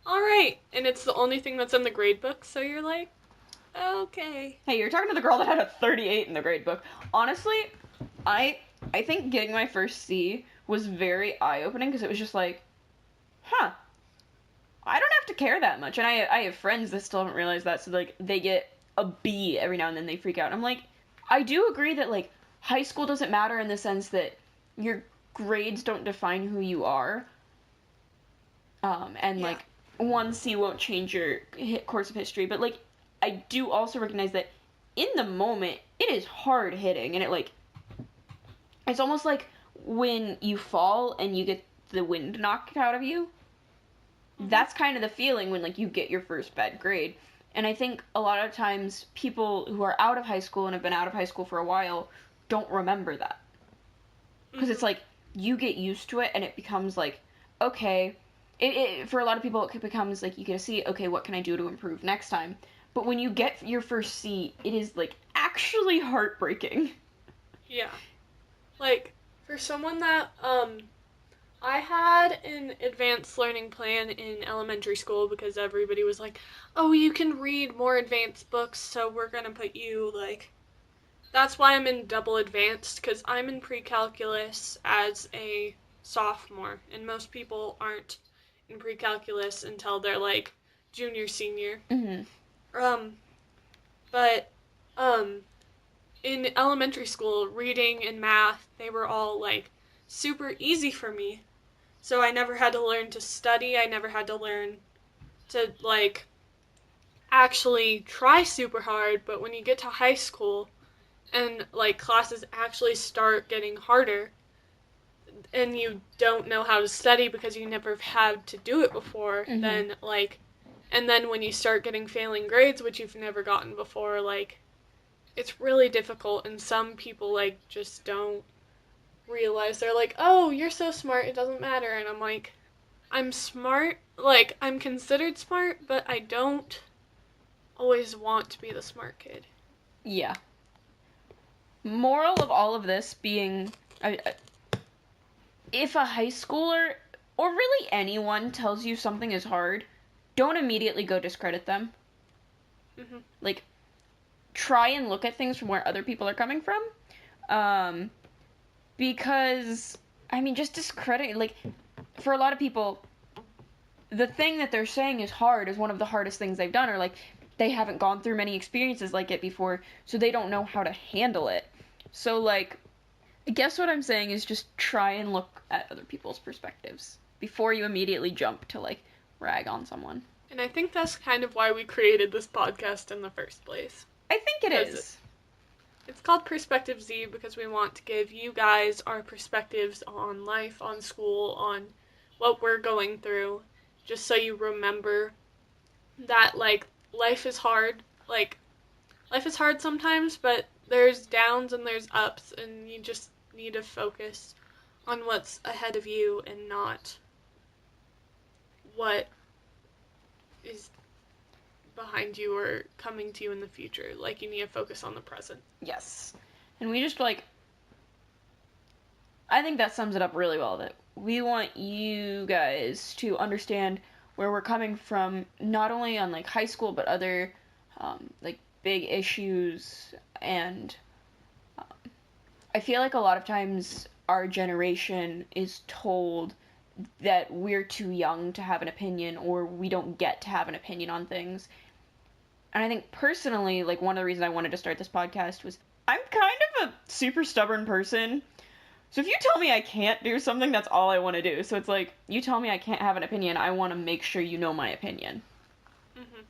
all right, and it's the only thing that's in the grade book, so you're like, okay. Hey, you're talking to the girl that had a 38 in the grade book. Honestly, I I think getting my first C was very eye-opening because it was just like, huh, I don't have to care that much. And I have friends that still haven't realized that, so like they get a B every now and then they freak out. I'm like, I do agree that like high school doesn't matter in the sense that your grades don't define who you are. And Yeah. like one C won't change your course of history, but like I do also recognize that in the moment it is hard hitting, and it's almost like when you fall and you get the wind knocked out of you. Mm-hmm. That's kind of the feeling when like you get your first bad grade. And I think a lot of times people who are out of high school and have been out of high school for a while don't remember that. Because it's Mm-hmm. like you get used to it and it becomes like, okay, for a lot of people it becomes like you get to see, okay, what can I do to improve next time? But when you get your first C, it is like actually heartbreaking. Yeah. Like, for someone that, I had an advanced learning plan in elementary school because everybody was like, oh, you can read more advanced books, so we're gonna put you, like, that's why I'm in double advanced, because I'm in pre-calculus as a sophomore, and most people aren't in pre-calculus until they're, like, junior, senior. Mm-hmm. Um, but, um, in elementary school, reading and math, they were all, like, super easy for me. So I never had to learn to study. I never had to learn to, like, actually try super hard. But when you get to high school and, like, classes actually start getting harder and you don't know how to study because you never had to do it before, Mm-hmm. then, like, and then when you start getting failing grades, which you've never gotten before, like, it's really difficult. And some people, like, just don't realize. They're like, oh, you're so smart, it doesn't matter. And I'm like, I'm smart, like, I'm considered smart, but I don't always want to be the smart kid. Yeah. Moral of all of this being, if a high schooler or really anyone tells you something is hard, don't immediately go discredit them. Mm-hmm. Like, try and look at things from where other people are coming from. Um, because, I mean, just discredit, like, for a lot of people, the thing that they're saying is hard is one of the hardest things they've done, or like, they haven't gone through many experiences like it before, so they don't know how to handle it. So, like, I guess what I'm saying is just try and look at other people's perspectives before you immediately jump to, like, rag on someone. And I think that's kind of why we created this podcast in the first place. I think it Because is. it's called Perspective Z because we want to give you guys our perspectives on life, on school, on what we're going through, just so you remember that, like, life is hard. Like, life is hard sometimes, but there's downs and there's ups, and you just need to focus on what's ahead of you and not what is behind you or coming to you in the future. Like, you need to focus on the present. Yes. And we just, like, I think that sums it up really well, that we want you guys to understand where we're coming from, not only on, like, high school, but other, like, big issues. And I feel like a lot of times our generation is told that we're too young to have an opinion, or we don't get to have an opinion on things. And I think personally, like, one of the reasons I wanted to start this podcast was I'm kind of a super stubborn person. So if you tell me I can't do something, that's all I want to do. So it's like, you tell me I can't have an opinion, I want to make sure you know my opinion. Mm-hmm.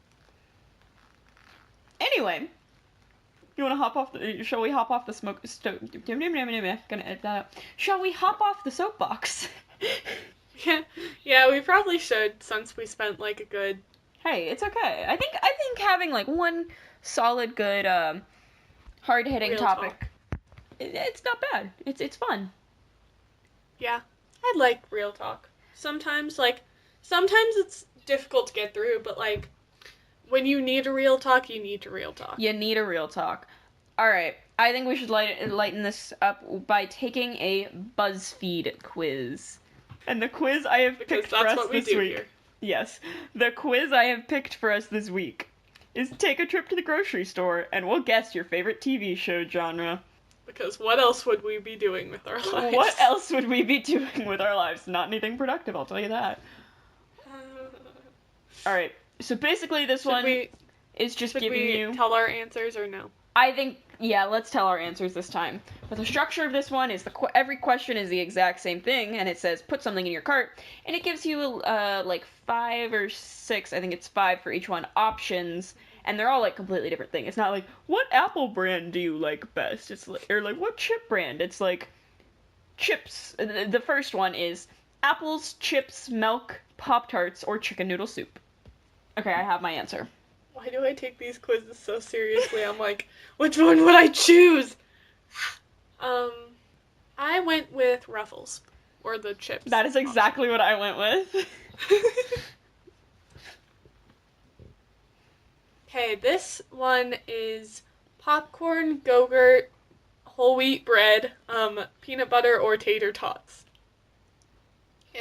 Anyway, you want to hop off the... Shall we hop off the smoke... Gonna edit that out. Shall we hop off the soapbox? Yeah, we probably should, since we spent, like, a good... Hey, it's okay. I think having, like, one solid, good, hard-hitting Real topic... talk. It's not bad. It's fun. Yeah, I like real talk. Sometimes it's difficult to get through, but, like, when you need a real talk, you need to real talk. You need a real talk. Alright, I think we should lighten this up by taking a Buzzfeed quiz. And the quiz I have picked for us this week... Here. Yes. The quiz I have picked for us this week is take a trip to the grocery store and we'll guess your favorite TV show genre. Because what else would we be doing with our lives? What else would we be doing with our lives? Not anything productive, I'll tell you that. Alright, so basically this one is just giving you... tell our answers or no? I think, yeah, let's tell our answers this time. But the structure of this one is every question is the exact same thing, and it says put something in your cart, and it gives you like 5 or 6, I think it's 5 for each one, options, and they're all like completely different things. It's not like, what Apple brand do you like best? It's like, or like, what chip brand? It's like chips. The first one is apples, chips, milk, Pop-Tarts, or chicken noodle soup. Okay, I have my answer. Why do I take these quizzes so seriously? I'm like, which one would I choose? I went with Ruffles, or the chips. That is exactly what I went with. Okay, this one is popcorn, Go-Gurt, whole wheat bread, peanut butter, or tater tots.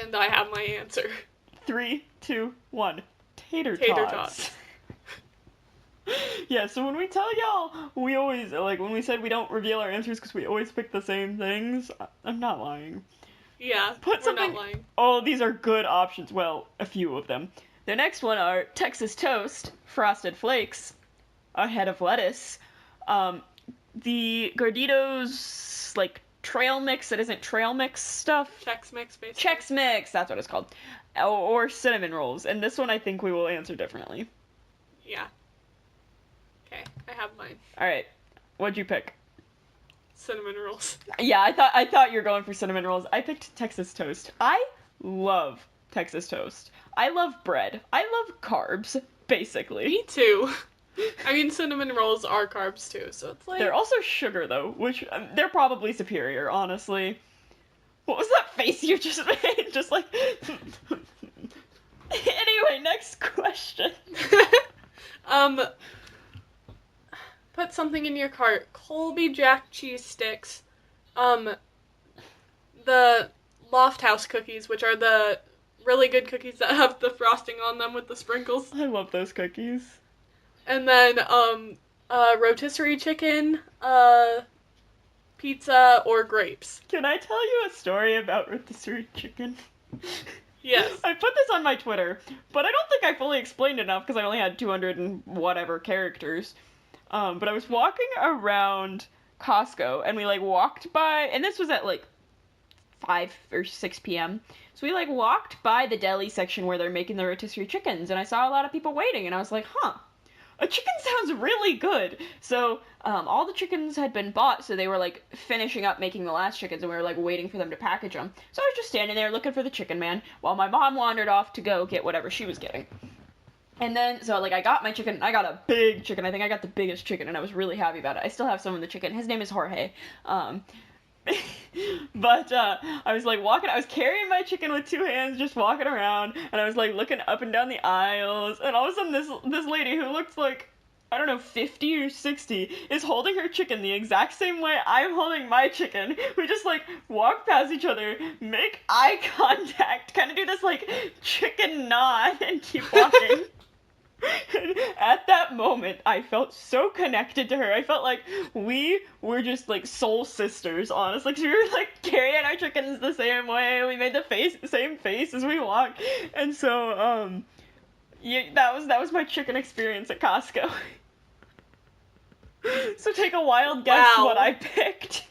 And I have my answer. 3, 2, 1. Tater tots. Yeah, so when we tell y'all, we always, like, when we said we don't reveal our answers because we always pick the same things, I'm not lying. Yeah, we're not lying. Oh, these are good options. Well, a few of them. The next one are Texas Toast, Frosted Flakes, a head of lettuce, the Gardetto's, like, trail mix that isn't trail mix stuff. Chex Mix, basically. Chex Mix, that's what it's called. Or cinnamon rolls, and this one I think we will answer differently. Yeah. Okay, I have mine. Alright, what'd you pick? Cinnamon rolls. Yeah, I thought you were going for cinnamon rolls. I picked Texas Toast. I love Texas Toast. I love bread. I love carbs, basically. Me too. I mean, cinnamon rolls are carbs too, so it's like... They're also sugar, though, which, they're probably superior, honestly. What was that face you just made? Just like... Anyway, next question. Put something in your cart. Colby Jack cheese sticks. The Loft House cookies, which are the really good cookies that have the frosting on them with the sprinkles. I love those cookies. And then, rotisserie chicken, pizza, or grapes. Can I tell you a story about rotisserie chicken? Yes. I put this on my Twitter, but I don't think I fully explained enough because I only had 200 and whatever characters. But I was walking around Costco, and we, like, walked by, and this was at, like, 5 or 6 p.m., so we, like, walked by the deli section where they're making the rotisserie chickens, and I saw a lot of people waiting, and I was like, huh, a chicken sounds really good. So, all the chickens had been bought, so they were, like, finishing up making the last chickens, and we were, like, waiting for them to package them. So I was just standing there looking for the chicken man, while my mom wandered off to go get whatever she was getting. And then, so, like, I got my chicken, I got a big chicken, I think I got the biggest chicken, and I was really happy about it. I still have some of the chicken, his name is Jorge. But I was like walking, I was carrying my chicken with two hands, just walking around, and I was like looking up and down the aisles, and all of a sudden this lady who looked like, I don't know, 50 or 60 is holding her chicken the exact same way I'm holding my chicken. We just like walk past each other, make eye contact, kind of do this like chicken nod, and keep walking. At that moment, I felt so connected to her. I felt like we were just like soul sisters, honestly. Like, we were like carrying our chickens the same way. We made the same face as we walked, and so yeah, that was my chicken experience at Costco. So take a wild guess what I picked.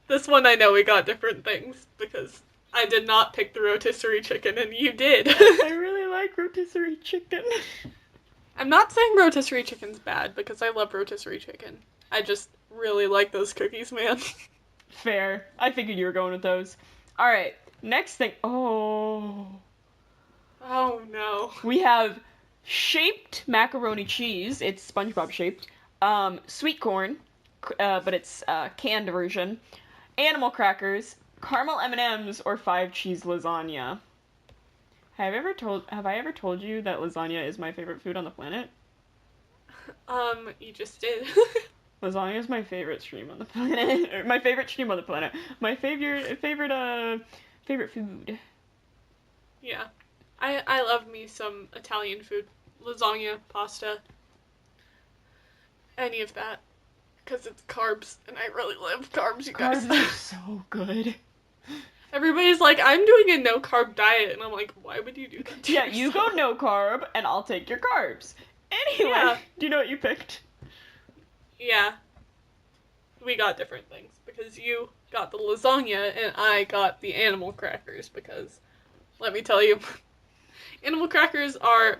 This one I know we got different things because I did not pick the rotisserie chicken and you did. I really like rotisserie chicken. I'm not saying rotisserie chicken's bad because I love rotisserie chicken. I just really like those cookies, man. Fair. I figured you were going with those. Alright, next thing. Oh no. We have shaped macaroni cheese. It's SpongeBob shaped. Sweet corn, but it's canned version. Animal crackers, caramel M&Ms, or 5 cheese lasagna. Have I ever told you that lasagna is my favorite food on the planet? You just did. Lasagna is my favorite stream on the planet. My favorite stream on the planet. My favorite food. Yeah. I love me some Italian food. Lasagna, pasta, any of that. Because it's carbs, and I really love carbs, you guys. Carbs are so good. Everybody's like, I'm doing a no-carb diet, and I'm like, why would you do that to yourself? You go no carb, and I'll take your carbs. Anyway, do you know what you picked? Yeah. We got different things, because you got the lasagna, and I got the animal crackers, because, let me tell you, animal crackers are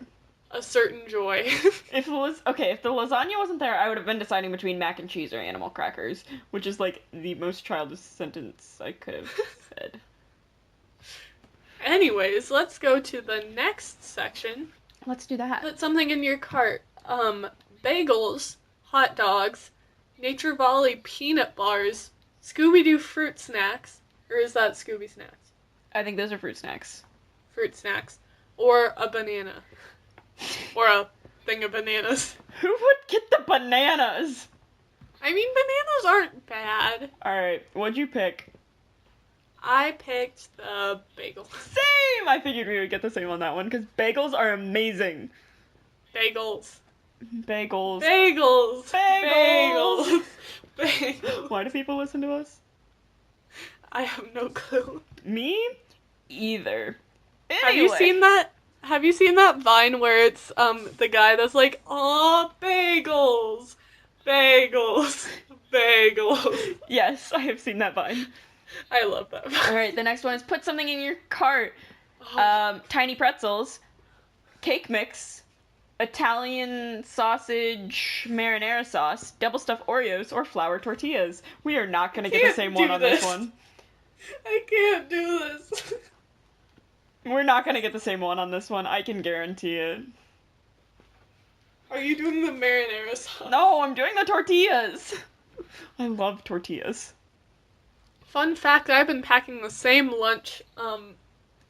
a certain joy. If the lasagna wasn't there, I would have been deciding between mac and cheese or animal crackers, which is like the most childish sentence I could have said. Anyways, let's go to the next section. Let's do that. Put something in your cart. Bagels, hot dogs, Nature Valley peanut bars, Scooby-Doo fruit snacks, or is that Scooby snacks? I think those are fruit snacks. Fruit snacks. Or a banana. Or a thing of bananas. Who would get the bananas? I mean, bananas aren't bad. Alright, what'd you pick? I picked the bagel. Same! I figured we would get the same on that one, because bagels are amazing. Bagels. Bagels. Bagels. Bagels. Bagels. Why do people listen to us? I have no clue. Me? Either. Anyway. Have you seen that Vine where it's the guy that's like, "Aw, bagels, bagels, bagels." Yes, I have seen that Vine. I love that Vine. Alright, the next one is put something in your cart. Tiny pretzels, cake mix, Italian sausage marinara sauce, double stuffed Oreos, or flour tortillas. We are not going to get the same one on this one. I can't do this. We're not going to get the same one on this one, I can guarantee it. Are you doing the marinara sauce? No, I'm doing the tortillas. I love tortillas. Fun fact, I've been packing the same lunch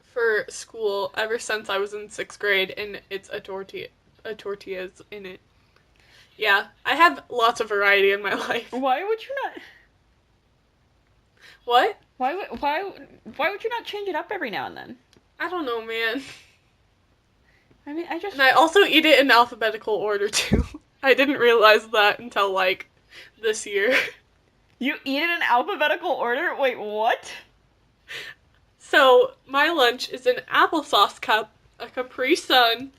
for school ever since I was in 6th grade, and it's a tortillas in it. Yeah, I have lots of variety in my life. Why would you not? What? Why would you not change it up every now and then? I don't know, man. I mean, And I also eat it in alphabetical order, too. I didn't realize that until, like, this year. You eat it in alphabetical order? Wait, what? So, my lunch is an applesauce cup, a Capri Sun,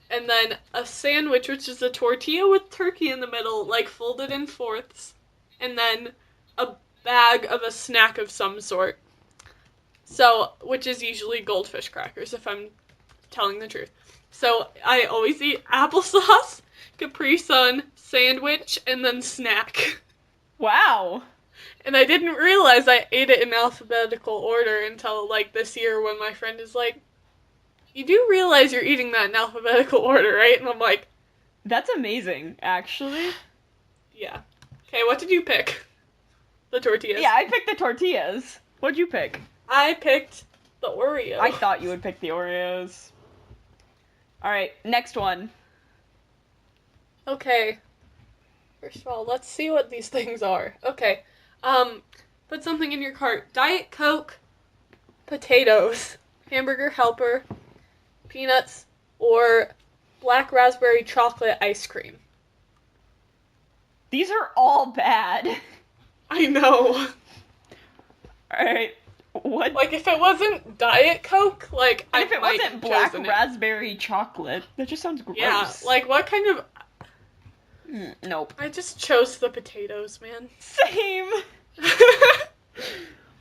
and then a sandwich, which is a tortilla with turkey in the middle, like, folded in fourths, and then a bag of a snack of some sort. So, which is usually goldfish crackers, if I'm telling the truth. So, I always eat applesauce, Capri Sun, sandwich, and then snack. Wow. And I didn't realize I ate it in alphabetical order until, like, this year when my friend is like, "You do realize you're eating that in alphabetical order, right?" And I'm like, that's amazing, actually. Yeah. Okay, what did you pick? The tortillas. Yeah, I picked the tortillas. What'd you pick? I picked the Oreo. I thought you would pick the Oreos. Alright, next one. Okay. First of all, let's see what these things are. Okay. Put something in your cart. Diet Coke, potatoes, hamburger helper, peanuts, or black raspberry chocolate ice cream. These are all bad. I know. Alright, what? Like, if it wasn't Diet Coke, like, And I if it might wasn't have black chosen it. raspberry chocolate, that just sounds gross. Yeah, like, what kind of... Nope. I just chose the potatoes, man. Same!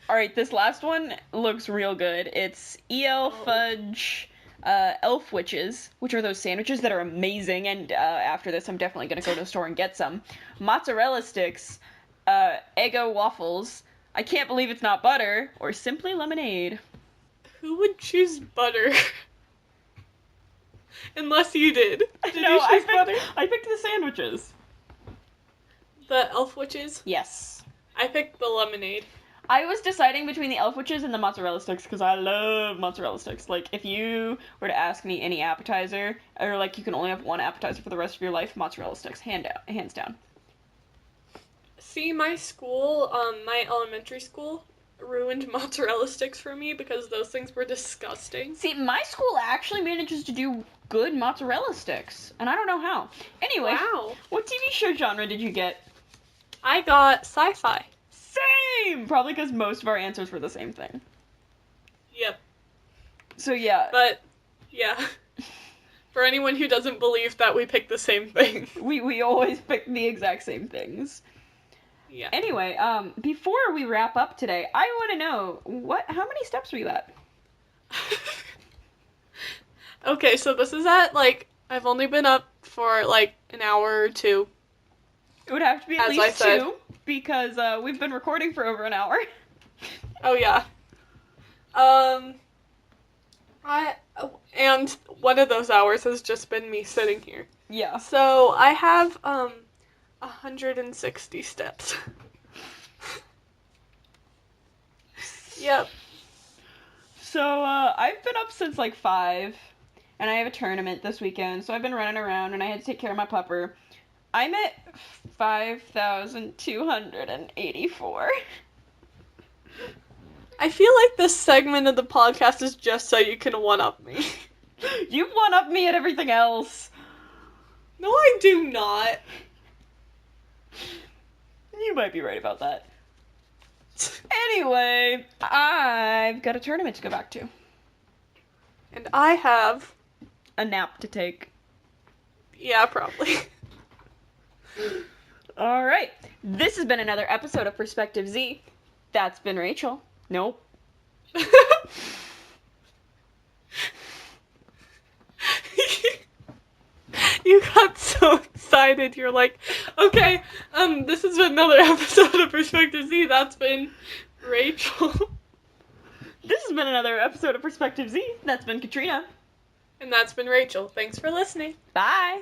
Alright, this last one looks real good. It's EL Fudge Elf Witches, which are those sandwiches that are amazing, and after this I'm definitely gonna go to the store and get some. Mozzarella sticks, Eggo waffles, I can't believe it's not butter, or simply lemonade. Who would choose butter? Unless you did. Did No, you choose butter? I picked the sandwiches. The Elf Witches? Yes. I picked the lemonade. I was deciding between the Elf Witches and the mozzarella sticks because I love mozzarella sticks. Like, if you were to ask me any appetizer, or like you can only have one appetizer for the rest of your life, mozzarella sticks, hands down. See, my school, my elementary school, ruined mozzarella sticks for me because those things were disgusting. See, my school actually manages to do good mozzarella sticks, and I don't know how. Anyway, Wow. what TV show genre did you get? I got sci-fi. Same! Probably because most of our answers were the same thing. Yep. So yeah. But, yeah. For anyone who doesn't believe that we picked the same thing. We always pick the exact same things. Yeah. Anyway, before we wrap up today, I want to know, how many steps were you at? Okay, so this is at, like, I've only been up for, like, an hour or two. It would have to be at As I least said. 2, because we've been recording for over an hour. Oh, yeah. And one of those hours has just been me sitting here. Yeah. So, I have, 160 steps. Yep. So, I've been up since like 5, and I have a tournament this weekend, so I've been running around, and I had to take care of my pupper. I'm at 5,284. I feel like this segment of the podcast is just so you can one-up me. You one-up me at everything else. No, I do not. You might be right about that. Anyway, I've got a tournament to go back to. And I have... A nap to take. Yeah, probably. Alright, this has been another episode of Perspective Z. That's been Rachel. Nope. You got so excited. You're like, okay, this has been another episode of Perspective Z. That's been Rachel. This has been another episode of Perspective Z. That's been Katrina. And that's been Rachel. Thanks for listening. Bye.